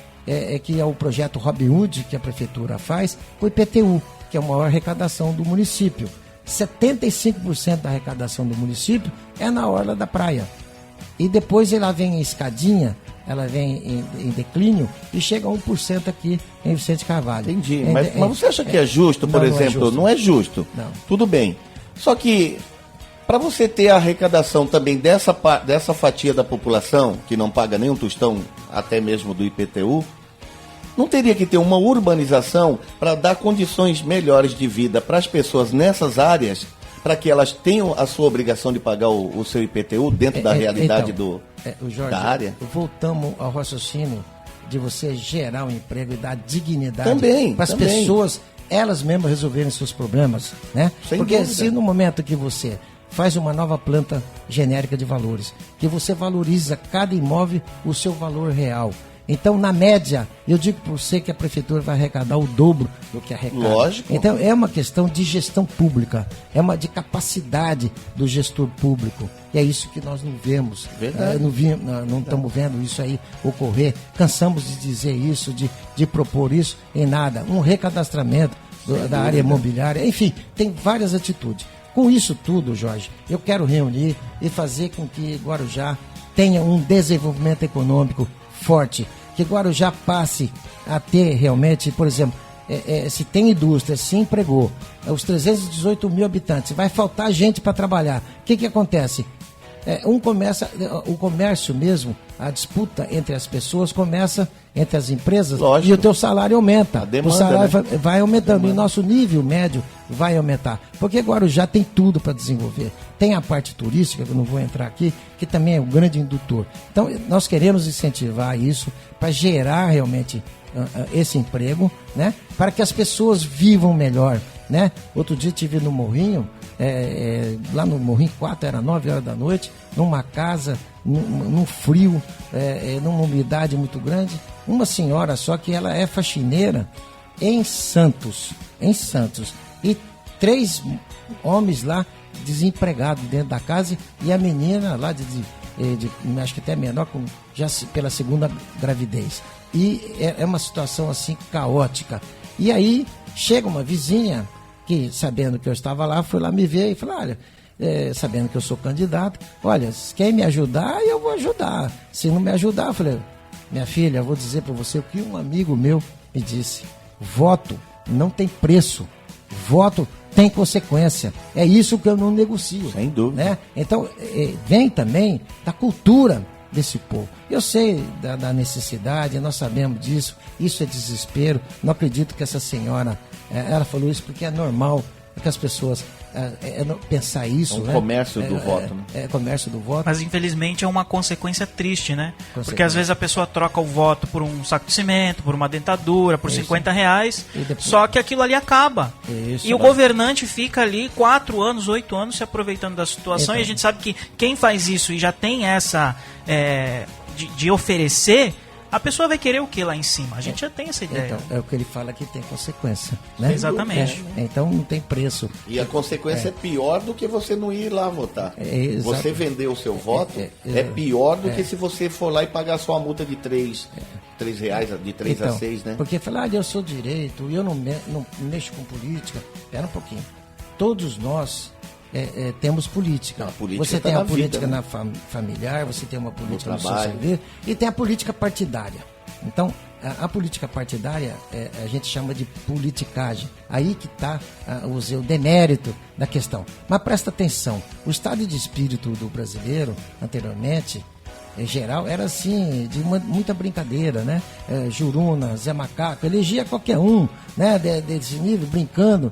que é o projeto Robin Hood, que a prefeitura faz, com o IPTU, que é a maior arrecadação do município. 75% da arrecadação do município é na orla da praia. E depois ela vem em escadinha, ela vem em declínio e chega a 1% aqui em Vicente Carvalho. Entendi, mas você acha que é justo, por exemplo? Não é justo. Não. Tudo bem. Só que, para você ter a arrecadação também dessa fatia da população, que não paga nenhum tostão, até mesmo do IPTU, não teria que ter uma urbanização para dar condições melhores de vida para as pessoas nessas áreas, para que elas tenham a sua obrigação de pagar o seu IPTU dentro da realidade Jorge, da área? Voltamos ao raciocínio de você gerar um emprego e dar dignidade para as pessoas, elas mesmas resolverem seus problemas, né? Porque se no momento que você faz uma nova planta genérica de valores, que você valoriza cada imóvel o seu valor real. Então, na média, eu digo para você que a prefeitura vai arrecadar o dobro do que arrecada. Lógico. Então, é uma questão de gestão pública, de capacidade do gestor público. E é isso que nós não vemos. Verdade. Não estamos vendo isso aí ocorrer. Cansamos de dizer isso, de propor isso, em nada. Um recadastramento da área imobiliária. Enfim, tem várias atitudes. Com isso tudo, Jorge, eu quero reunir e fazer com que Guarujá tenha um desenvolvimento econômico forte, que Guarujá passe a ter realmente, por exemplo, se tem indústria, se empregou, os 318 mil habitantes, vai faltar gente para trabalhar. O que acontece? O comércio mesmo, a disputa entre as pessoas começa entre as empresas. Lógico. E o teu salário aumenta. A demanda, o salário né? vai aumentando e nosso nível médio vai aumentar. Porque Guarujá tem tudo para desenvolver. Tem a parte turística, que eu não vou entrar aqui, que também é um grande indutor. Então, nós queremos incentivar isso para gerar realmente esse emprego, né? Para que as pessoas vivam melhor, né? Outro dia estive no Morrinho, lá no Morrinho 4, era 9 horas da noite, numa casa, num frio, numa umidade muito grande, uma senhora só que ela é faxineira, em Santos, e 3 homens lá desempregados dentro da casa, e a menina lá de acho que até menor, já pela 2ª gravidez. E é uma situação assim caótica. E aí chega uma vizinha que, sabendo que eu estava lá, foi lá me ver e falou: olha, sabendo que eu sou candidato, olha, se quer me ajudar, eu vou ajudar. Se não me ajudar, eu falei: minha filha, eu vou dizer para você o que um amigo meu me disse: voto não tem preço, voto tem consequência. É isso que eu não negocio. Sem dúvida. Né? Então, vem também da cultura desse povo. Eu sei da necessidade, nós sabemos disso, isso é desespero. Não acredito que essa senhora, ela falou isso porque é normal que as pessoas pensar isso. É um comércio do voto, né? É comércio do voto. Mas infelizmente é uma consequência triste, né? Porque às vezes a pessoa troca o voto por um saco de cimento, por uma dentadura, por R$50, depois... só que aquilo ali acaba. Isso, e o governante fica ali 4 anos, 8 anos se aproveitando da situação, então... e a gente sabe que quem faz isso e já tem essa de oferecer, a pessoa vai querer o que lá em cima? A gente já tem essa ideia. Então, é o que ele fala que tem consequência, né? Exatamente. Então não tem preço. E a consequência é pior do que você não ir lá votar. Você vender o seu voto é pior do que se você for lá e pagar só uma multa de R$3, de 3 a 6, né? Porque falar, eu sou direito, eu não mexo com política. Espera um pouquinho. Todos nós temos política. Você tem a política na familiar, você tem uma política no social e tem a política partidária. Então, a política partidária a gente chama de politicagem. Aí que está o demérito da questão. Mas presta atenção, o estado de espírito do brasileiro, anteriormente, em geral, era assim, de muita brincadeira, né? Juruna, Zé Macaco, elegia qualquer um, né? Desse nível, brincando.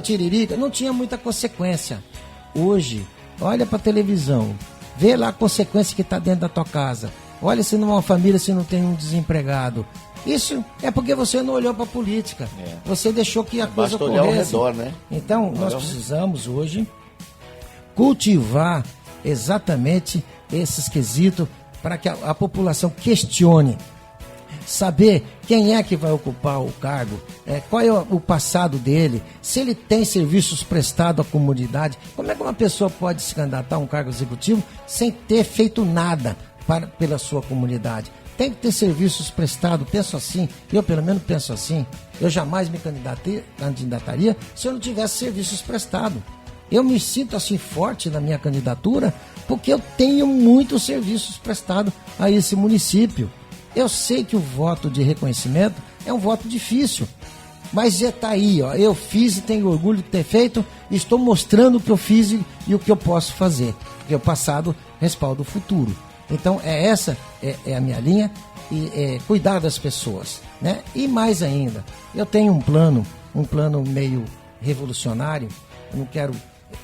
Tiririca, não tinha muita consequência. Hoje, olha para a televisão, vê lá a consequência que está dentro da tua casa. Olha se numa família se não tem um desempregado. Isso é porque você não olhou para a política. Você deixou que a coisa ocorresse. Olhar ao redor, né? Então, nós precisamos hoje cultivar exatamente esses quesitos para que a população questione. Saber quem é que vai ocupar o cargo, qual é o passado dele, se ele tem serviços prestados à comunidade. Como é que uma pessoa pode se candidatar a um cargo executivo sem ter feito nada pela sua comunidade? Tem que ter serviços prestados, penso assim, eu pelo menos penso assim. Eu jamais me candidataria se eu não tivesse serviços prestados. Eu me sinto assim forte na minha candidatura porque eu tenho muitos serviços prestados a esse município. Eu sei que o voto de reconhecimento é um voto difícil, mas está aí, ó, eu fiz e tenho orgulho de ter feito, e estou mostrando o que eu fiz e o que eu posso fazer, porque o passado respalda o futuro. Então, essa é a minha linha, e cuidar das pessoas, né? E mais ainda, eu tenho um plano meio revolucionário, eu não quero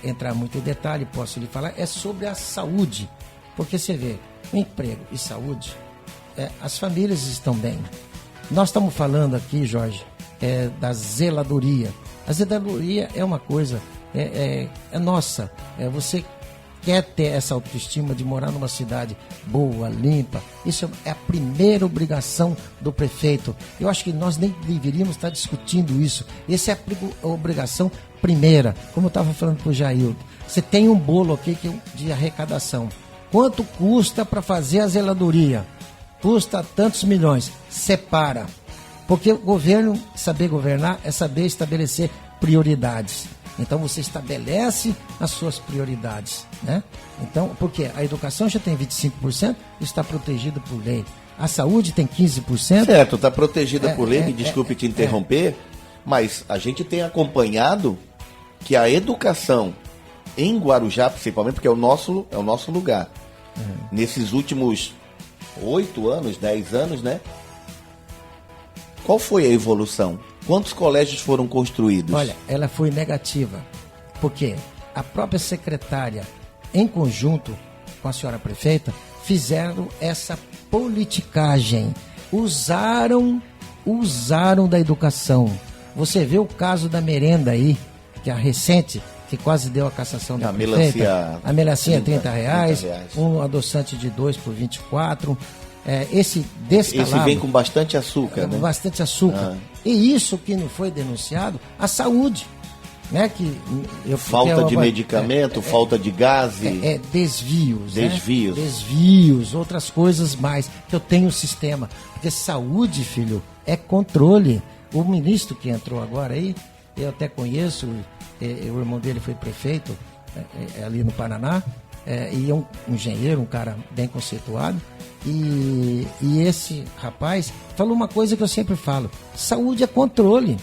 entrar muito em detalhe, posso lhe falar, é sobre a saúde, porque você vê, emprego e saúde, as famílias estão bem. Nós estamos falando aqui, Jorge, da zeladoria. A zeladoria é uma coisa, nossa. Você quer ter essa autoestima de morar numa cidade boa, limpa. Isso é a primeira obrigação do prefeito. Eu acho que nós nem deveríamos estar discutindo isso. Essa é a obrigação primeira. Como eu estava falando para o Jailton, você tem um bolo aqui de arrecadação. Quanto custa para fazer a zeladoria? Custa tantos milhões. Separa. Porque o governo, saber governar, é saber estabelecer prioridades. Então você estabelece as suas prioridades, né? Então, porque a educação já tem 25%, está protegida por lei. A saúde tem 15%. Certo, está protegida por lei, me desculpe te interromper, mas a gente tem acompanhado que a educação em Guarujá, principalmente, porque é o nosso lugar, nesses últimos 8 anos, 10 anos, né? Qual foi a evolução? Quantos colégios foram construídos? Olha, ela foi negativa, porque a própria secretária, em conjunto com a senhora prefeita, fizeram essa politicagem, usaram da educação. Você vê o caso da merenda aí, que é a recente, que quase deu a cassação da prefeita. A melancia R$30, um adoçante de 2 por 24. Esse descalabro. Esse vem com bastante açúcar, né? Bastante açúcar. E isso que não foi denunciado, a saúde. Né, falta de medicamento, falta de gás. Desvios. Desvios. Né? Desvios, outras coisas mais. Que eu tenho o sistema. Porque saúde, filho, é controle. O ministro que entrou agora aí, eu até conheço, o irmão dele foi prefeito ali no Paraná, e é um engenheiro, um cara bem conceituado. E esse rapaz falou uma coisa que eu sempre falo: saúde é controle.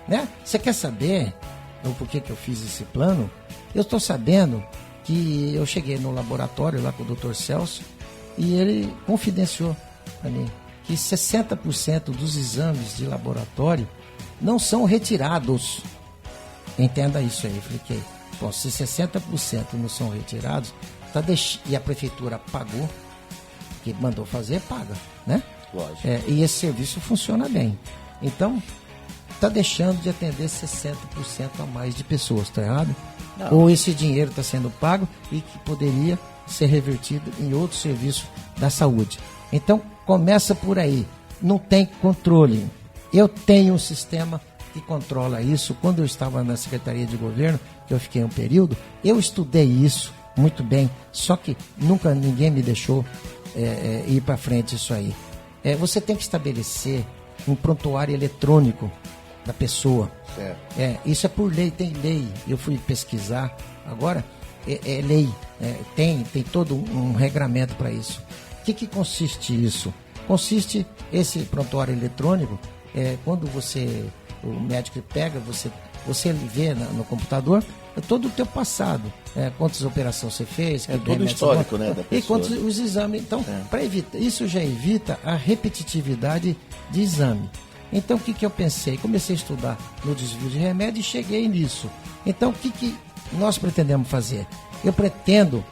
Né? Você quer saber por que eu fiz esse plano? Eu estou sabendo que eu cheguei no laboratório lá com o Dr. Celso e ele confidenciou para mim que 60% dos exames de laboratório não são retirados. Entenda isso aí. Eu falei, bom, se 60% não são retirados, e a prefeitura pagou, que mandou fazer, paga, né? Lógico. E esse serviço funciona bem. Então, está deixando de atender 60% a mais de pessoas, está errado? Não. Ou esse dinheiro está sendo pago e que poderia ser revertido em outro serviço da saúde. Então, começa por aí. Não tem controle. Eu tenho um sistema que controla isso. Quando eu estava na Secretaria de Governo, que eu fiquei um período, eu estudei isso muito bem, só que nunca ninguém me deixou ir para frente isso aí. Você tem que estabelecer um prontuário eletrônico da pessoa. Isso é por lei, tem lei. Eu fui pesquisar agora, é lei, tem todo um regramento para isso. O que consiste isso? Consiste esse prontuário eletrônico, quando o médico pega, você vê no computador todo o teu passado, quantas operações você fez, todo o histórico, né, da pessoa. E quantos os exames. Então, para evitar, isso já evita a repetitividade de exame. Então, o que eu pensei? Comecei a estudar no desvio de remédio e cheguei nisso. Então, o que nós pretendemos fazer? Eu pretendo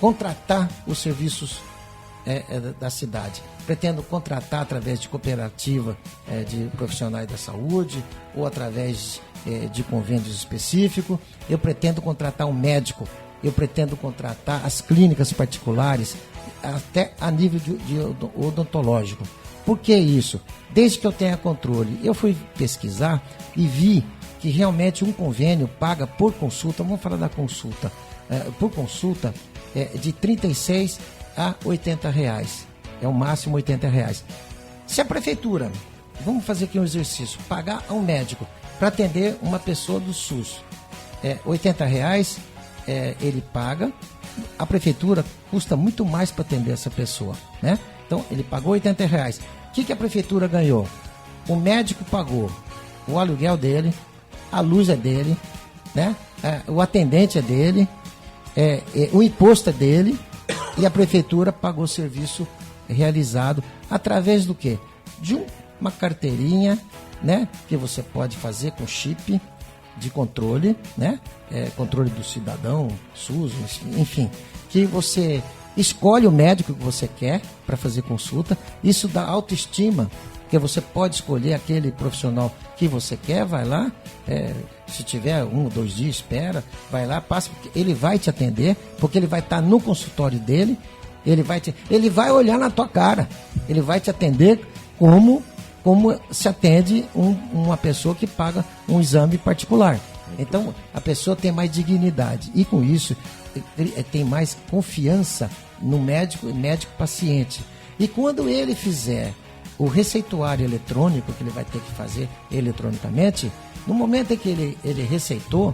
contratar os serviços da cidade. Pretendo contratar através de cooperativa de profissionais da saúde ou através de convênios específicos. Eu pretendo contratar um médico. Eu pretendo contratar as clínicas particulares até a nível de odontológico. Por que isso? Desde que eu tenha controle. Eu fui pesquisar e vi que realmente um convênio paga por consulta, vamos falar da consulta, por consulta de R$36 a R$80. É o máximo R$80. Se a prefeitura, vamos fazer aqui um exercício, pagar a um médico para atender uma pessoa do SUS, R$80, ele paga, a prefeitura custa muito mais para atender essa pessoa, né? Então, ele pagou R$80. O que a prefeitura ganhou? O médico pagou o aluguel dele, a luz é dele, né? O atendente é dele, o imposto é dele, e a prefeitura pagou o serviço realizado através do quê? De uma carteirinha, né? Que você pode fazer com chip de controle, né? Controle do cidadão, SUS, enfim, que você escolhe o médico que você quer para fazer consulta. Isso dá autoestima, porque você pode escolher aquele profissional que você quer, vai lá, se tiver 1 ou 2 dias, espera, vai lá, passa, porque ele vai te atender, porque ele vai estar no consultório dele, ele vai olhar na tua cara, ele vai te atender como se atende uma pessoa que paga um exame particular. Então, a pessoa tem mais dignidade e, com isso, tem mais confiança no médico-paciente. E quando ele fizer o receituário eletrônico, que ele vai ter que fazer eletronicamente, no momento em que ele receitou,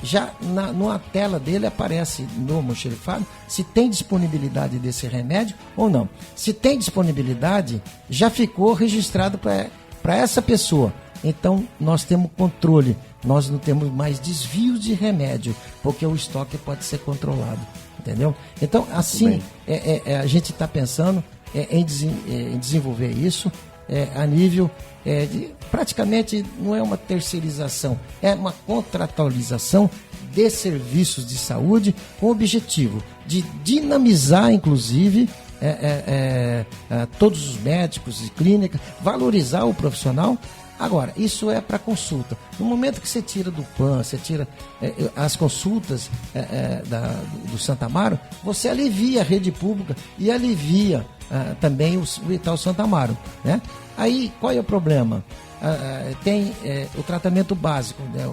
já numa tela dele aparece no almoxarifado se tem disponibilidade desse remédio ou não. Se tem disponibilidade, já ficou registrado para essa pessoa. Então, nós temos controle, nós não temos mais desvios de remédio, porque o estoque pode ser controlado, entendeu? Então, assim, a gente está pensando em desenvolver isso a nível praticamente não é uma terceirização, é uma contratualização de serviços de saúde com o objetivo de dinamizar, inclusive, todos os médicos e clínicas, valorizar o profissional. Agora, isso é para consulta. No momento que você tira do PAN, você tira as consultas do Santa Amaro, você alivia a rede pública e alivia também o Itaú Santa Amaro, né? Aí, qual é o problema? Tem o tratamento básico, né?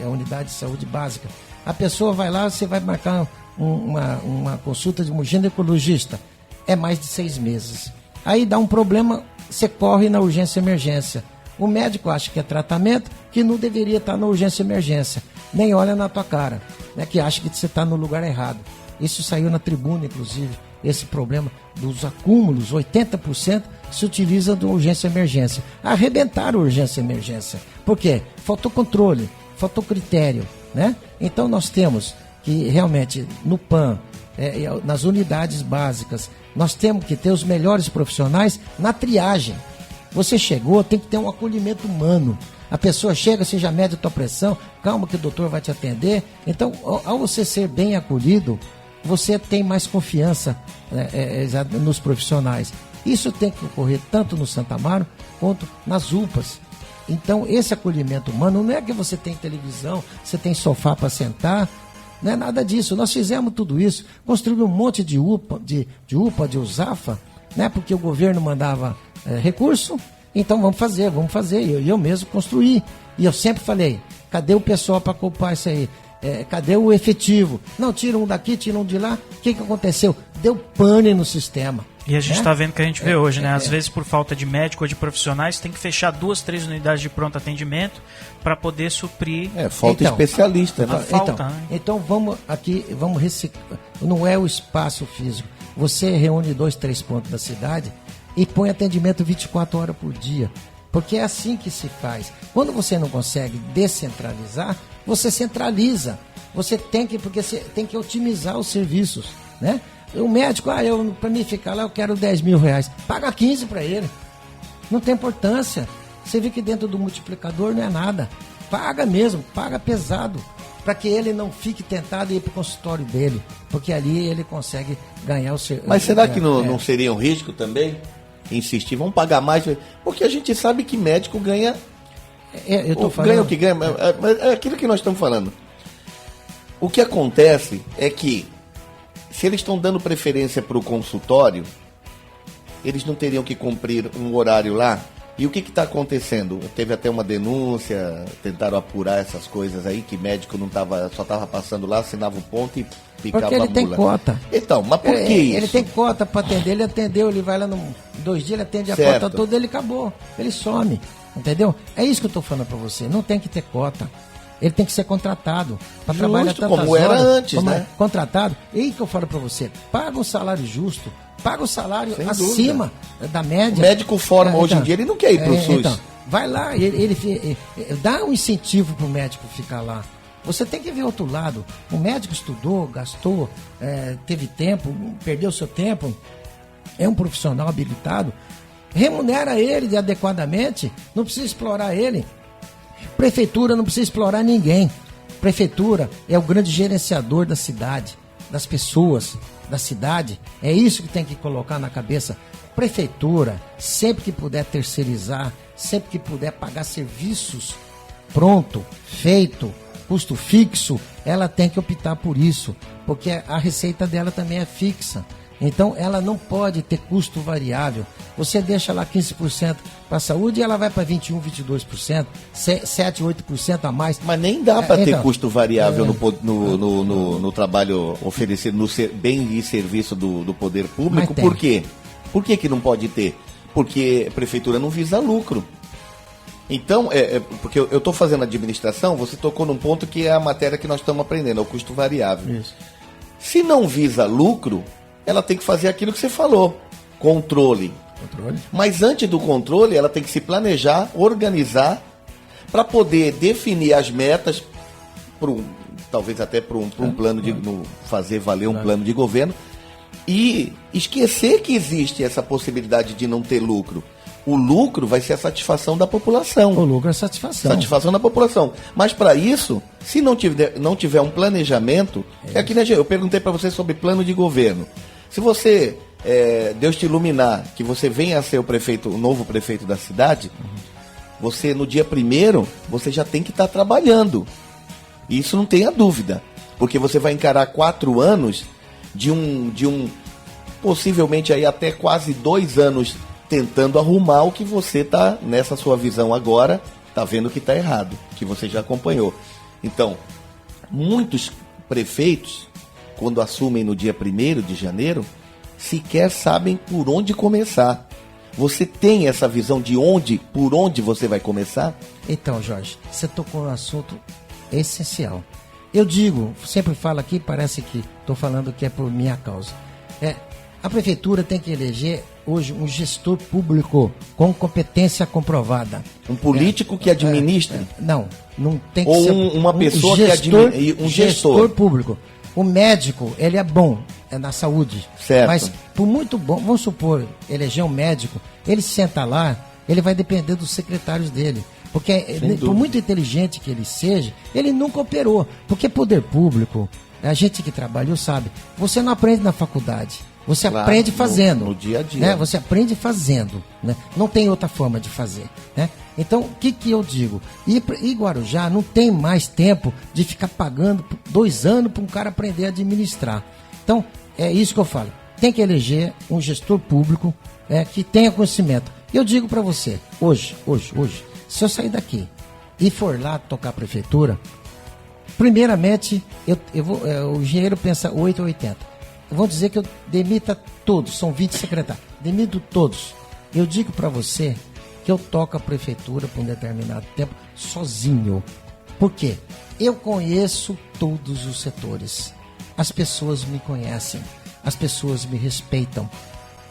É a unidade de saúde básica. A pessoa vai lá, você vai marcar uma consulta de um ginecologista. É mais de 6 meses. Aí dá um problema, você corre na urgência e emergência. O médico acha que é tratamento, que não deveria estar na urgência e emergência. Nem olha na tua cara, né? Que acha que você está no lugar errado. Isso saiu na tribuna, inclusive, esse problema dos acúmulos, 80% se utiliza da urgência e emergência. Arrebentaram a urgência e emergência. Por quê? Faltou controle, faltou critério, né? Então nós temos que realmente no PAN, nas unidades básicas, nós temos que ter os melhores profissionais na triagem. Você chegou, tem que ter um acolhimento humano. A pessoa chega, você já mede a tua pressão, calma que o doutor vai te atender. Então, ao você ser bem acolhido, você tem mais confiança nos profissionais. Isso tem que ocorrer tanto no Santa Amaro quanto nas UPAs. Então, esse acolhimento humano não é que você tem televisão, você tem sofá para sentar, não é nada disso. Nós fizemos tudo isso, construímos um monte de UPA, de USAFA, né? Porque o governo mandava recurso, então vamos fazer. Eu mesmo construí. E eu sempre falei, cadê o pessoal para culpar isso aí? Cadê o efetivo? Não, tira um daqui, tira um de lá. O que aconteceu? Deu pane no sistema. E a gente está vendo o que a gente vê hoje, né? Às vezes, por falta de médico ou de profissionais, tem que fechar 2, 3 unidades de pronto atendimento para poder suprir. Falta especialista, né? Então vamos reciclar. Não é o espaço físico. Você reúne 2, 3 pontos da cidade e põe atendimento 24 horas por dia. Porque é assim que se faz. Quando você não consegue descentralizar, você centraliza. Porque você tem que otimizar os serviços, né? O médico, para mim ficar lá, eu quero 10 mil reais. Paga 15 para ele. Não tem importância. Você vê que dentro do multiplicador não é nada. Paga mesmo, paga pesado. Para que ele não fique tentado ir para o consultório dele. Porque ali ele consegue ganhar o serviço. Mas será que não seria um risco também? Insistir, vamos pagar mais? Porque a gente sabe que médico ganha. Eu tô falando. Ganha o que ganha. É aquilo que nós estamos falando. O que acontece é que, se eles estão dando preferência para o consultório, eles não teriam que cumprir um horário lá. E o que está acontecendo? Teve até uma denúncia, tentaram apurar essas coisas aí, que médico só estava passando lá, assinava o ponto e picava a bula. Porque ele tem cota. Então, mas por que isso? Ele tem cota para atender, ele atendeu, ele vai lá 2 dias, ele atende a cota toda, ele acabou, ele some, entendeu? É isso que eu estou falando para você, não tem que ter cota. Ele tem que ser contratado para trabalhar tantas como horas. Era antes, né? Contratado. E aí que eu falo para você, paga um salário justo, paga o salário acima da média. O médico forma hoje em dia, ele não quer ir para o SUS. Então, vai lá, ele dá um incentivo para o médico ficar lá. Você tem que ver o outro lado. O médico estudou, gastou, teve tempo, perdeu seu tempo, é um profissional habilitado. Remunera ele adequadamente, não precisa explorar ele. Prefeitura não precisa explorar ninguém. Prefeitura é o grande gerenciador da cidade, das pessoas da cidade. É isso que tem que colocar na cabeça. Prefeitura, sempre que puder terceirizar, sempre que puder pagar serviços pronto, feito, custo fixo, ela tem que optar por isso, porque a receita dela também é fixa. Então, ela não pode ter custo variável. Você deixa lá 15% para a saúde e ela vai para 21%, 22%, 7%, 8% a mais. Mas nem dá para ter custo variável no trabalho oferecido, no bem e serviço do poder público. Por quê? Por que não pode ter? Porque a prefeitura não visa lucro. Então, porque eu estou fazendo administração, você tocou num ponto que é a matéria que nós estamos aprendendo, é o custo variável. Isso. Se não visa lucro, ela tem que fazer aquilo que você falou, controle. Mas antes do controle, ela tem que se planejar, organizar, para poder definir as metas, talvez até para um plano de fazer valer um plano de governo, e esquecer que existe essa possibilidade de não ter lucro. O lucro vai ser a satisfação da população. O lucro é a satisfação. Satisfação da população. Mas para isso, se não tiver um planejamento, que nem eu perguntei para você sobre plano de governo. Se você, Deus te iluminar, que você venha a ser o novo prefeito da cidade, você no dia 1º, você já tem que estar trabalhando. Isso não tenha dúvida. Porque você vai encarar 4 anos de um possivelmente aí até quase 2 anos tentando arrumar o que você está, nessa sua visão agora, está vendo que está errado, que você já acompanhou. Então, muitos prefeitos, quando assumem no dia 1º de janeiro, sequer sabem por onde começar. Você tem essa visão de por onde você vai começar? Então, Jorge, você tocou no assunto essencial. Eu digo, sempre falo aqui, parece que estou falando que é por minha causa. A prefeitura tem que eleger hoje um gestor público com competência comprovada. Um político que administre? Não tem que ou ser uma pessoa que administre. Um gestor público. O médico, ele é bom, na saúde. Certo. Mas por muito bom, vamos supor, eleger um médico, ele senta lá, ele vai depender dos secretários dele. Porque por muito inteligente que ele seja, ele nunca operou. Porque poder público, a gente que trabalhou sabe, você não aprende na faculdade. Você aprende fazendo. No dia a dia. Né? Você aprende fazendo. Né? Não tem outra forma de fazer. Né? Então, o que eu digo? E Guarujá não tem mais tempo de ficar pagando 2 anos para um cara aprender a administrar. Então, é isso que eu falo. Tem que eleger um gestor público que tenha conhecimento. Eu digo para você, hoje, se eu sair daqui e for lá tocar a prefeitura, primeiramente, o engenheiro pensa 8 ou 80. Vão dizer que eu demita todos, são 20 secretários, demito todos. Eu digo para você que eu toco a prefeitura por um determinado tempo sozinho. Por quê? Eu conheço todos os setores. As pessoas me conhecem, as pessoas me respeitam.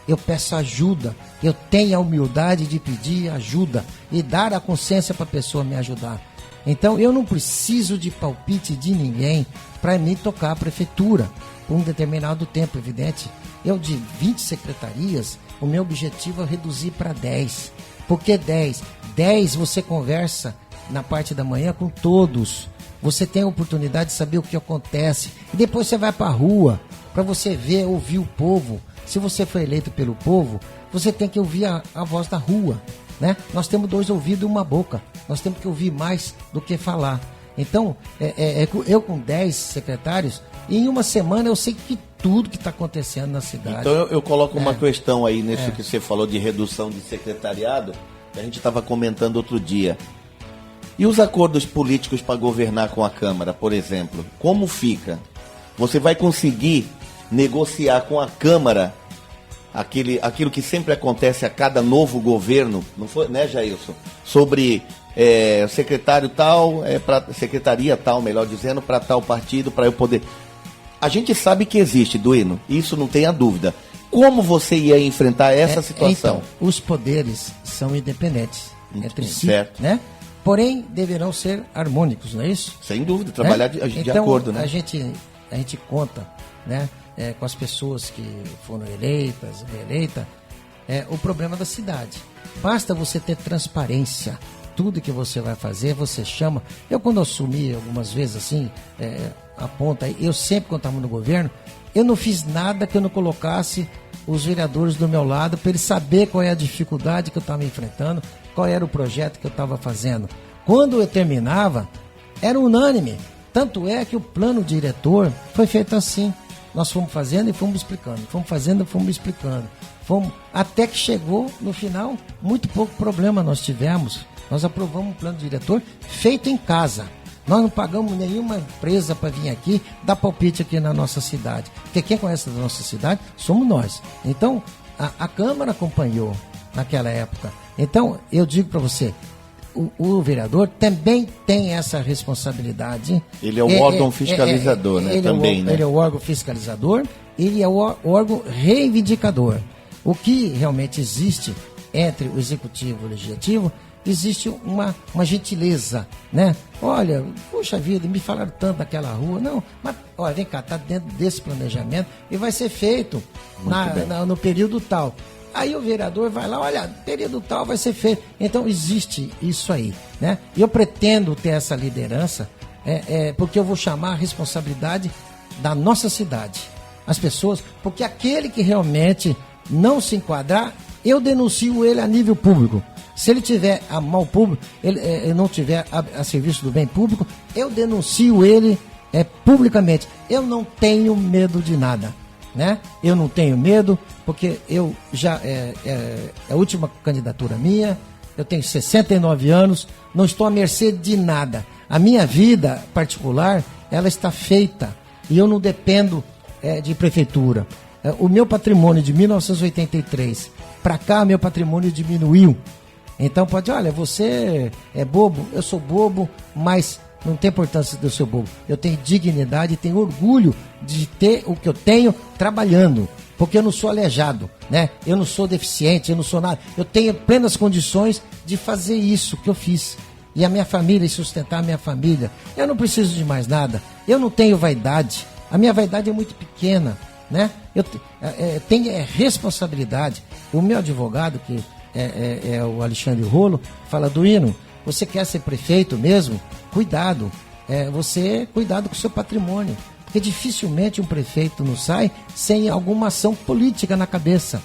Eu peço ajuda, eu tenho a humildade de pedir ajuda e dar a consciência para a pessoa me ajudar. Então eu não preciso de palpite de ninguém para mim tocar a prefeitura por um determinado tempo, evidente. Eu de 20 secretarias, o meu objetivo é reduzir para 10. Por que 10? 10 você conversa na parte da manhã com todos. Você tem a oportunidade de saber o que acontece. E depois você vai para a rua para você ver, ouvir o povo. Se você foi eleito pelo povo, você tem que ouvir a voz da rua. Né? Nós temos 2 ouvidos e 1 boca. Nós temos que ouvir mais do que falar. Então, eu com 10 secretários, em uma semana eu sei que tudo que está acontecendo na cidade. Então eu coloco uma questão aí nisso que você falou de redução de secretariado, que a gente estava comentando outro dia. E os acordos políticos para governar com a Câmara, por exemplo, como fica? Você vai conseguir negociar com a Câmara aquilo que sempre acontece a cada novo governo, não foi, né, Jailson? Sobre secretário tal, secretaria tal, melhor dizendo, para tal partido, para eu poder... A gente sabe que existe, Duino, isso não tenha dúvida. Como você ia enfrentar essa situação? Então, os poderes são independentes entre si, certo. Né? Porém, deverão ser harmônicos, não é isso? Sem dúvida, trabalhar de acordo, né? A gente conta, né, com as pessoas que foram eleitas, reeleitas, o problema da cidade. Basta você ter transparência. Tudo que você vai fazer, você chama. Eu, quando assumi algumas vezes assim, aponta aí, eu sempre, quando estava no governo, eu não fiz nada que eu não colocasse os vereadores do meu lado para eles saber qual é a dificuldade que eu estava enfrentando, qual era o projeto que eu estava fazendo. Quando eu terminava, era unânime. Tanto é que o plano diretor foi feito assim. Nós fomos fazendo e fomos explicando. Fomos fazendo e fomos explicando. Até que chegou, no final, muito pouco problema nós tivemos. Nós aprovamos um plano diretor feito em casa. Nós não pagamos nenhuma empresa para vir aqui dar palpite aqui na nossa cidade. Porque quem conhece a nossa cidade somos nós. Então, a Câmara acompanhou naquela época. Então, eu digo para você, o vereador também tem essa responsabilidade. Ele é o órgão fiscalizador, né? Também, né? Ele é o órgão fiscalizador, ele é o órgão reivindicador. O que realmente existe entre o executivo e o legislativo, existe uma gentileza, né? Olha, puxa vida, me falaram tanto daquela rua. Não, mas olha, vem cá, está dentro desse planejamento e vai ser feito no período tal. Aí o vereador vai lá, olha, período tal vai ser feito. Então existe isso aí, né? E eu pretendo ter essa liderança, porque eu vou chamar a responsabilidade da nossa cidade. As pessoas, porque aquele que realmente não se enquadrar, eu denuncio ele a nível público. Se ele tiver a mal público, ele não tiver a serviço do bem público, eu denuncio ele publicamente. Eu não tenho medo de nada. né? Eu não tenho medo, porque eu já é a última candidatura minha, eu tenho 69 anos, não estou à mercê de nada. A minha vida particular, ela está feita e eu não dependo de prefeitura. O meu patrimônio de 1983 para cá, meu patrimônio diminuiu. Então pode, olha, você é bobo, eu sou bobo, mas não tem importância de eu ser bobo. Eu tenho dignidade, tenho orgulho de ter o que eu tenho trabalhando, porque eu não sou aleijado, né? Eu não sou deficiente, eu não sou nada. Eu tenho plenas condições de fazer isso que eu fiz. E a minha família, e sustentar a minha família. Eu não preciso de mais nada. Eu não tenho vaidade. A minha vaidade é muito pequena, né? Eu tenho responsabilidade. O meu advogado, que é o Alexandre Rolo, fala: Duino, você quer ser prefeito mesmo? Cuidado. Cuidado com o seu patrimônio. Porque dificilmente um prefeito não sai sem alguma ação política na cabeça.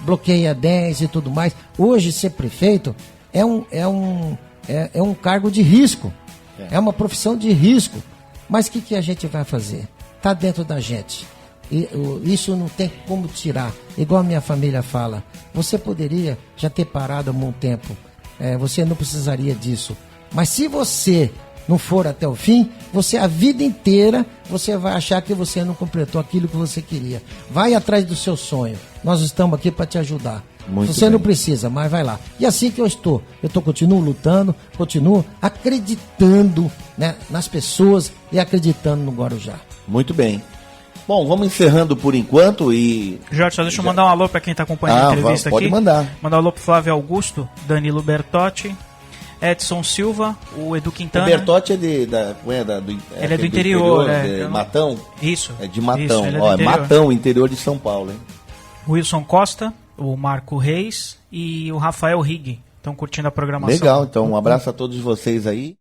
Bloqueia 10 e tudo mais. Hoje, ser prefeito é um cargo de risco. É uma profissão de risco. Mas o que a gente vai fazer? Está dentro da gente. Isso não tem como tirar. Igual a minha família fala, você poderia já ter parado há muito tempo, você não precisaria disso, mas se você não for até o fim, a vida inteira você vai achar que você não completou aquilo que você queria. Vai atrás do seu sonho, nós estamos aqui para te ajudar. Muito você bem. Não precisa, mas vai lá. E assim que eu continuo lutando, continuo acreditando, né, nas pessoas e acreditando no Guarujá. Muito bem. Bom, vamos encerrando por enquanto e... Jorge, só deixa eu mandar um alô para quem está acompanhando a entrevista pode aqui. Pode mandar. Mandar um alô pro Flávio Augusto, Danilo Bertotti, Edson Silva, o Edu Quintana. O Bertotti ele é do interior, Matão? Isso. É de Matão. Isso, É Matão, interior de São Paulo, hein? Wilson Costa, o Marco Reis e o Rafael Rigg estão curtindo a programação. Legal, então um abraço a todos vocês aí.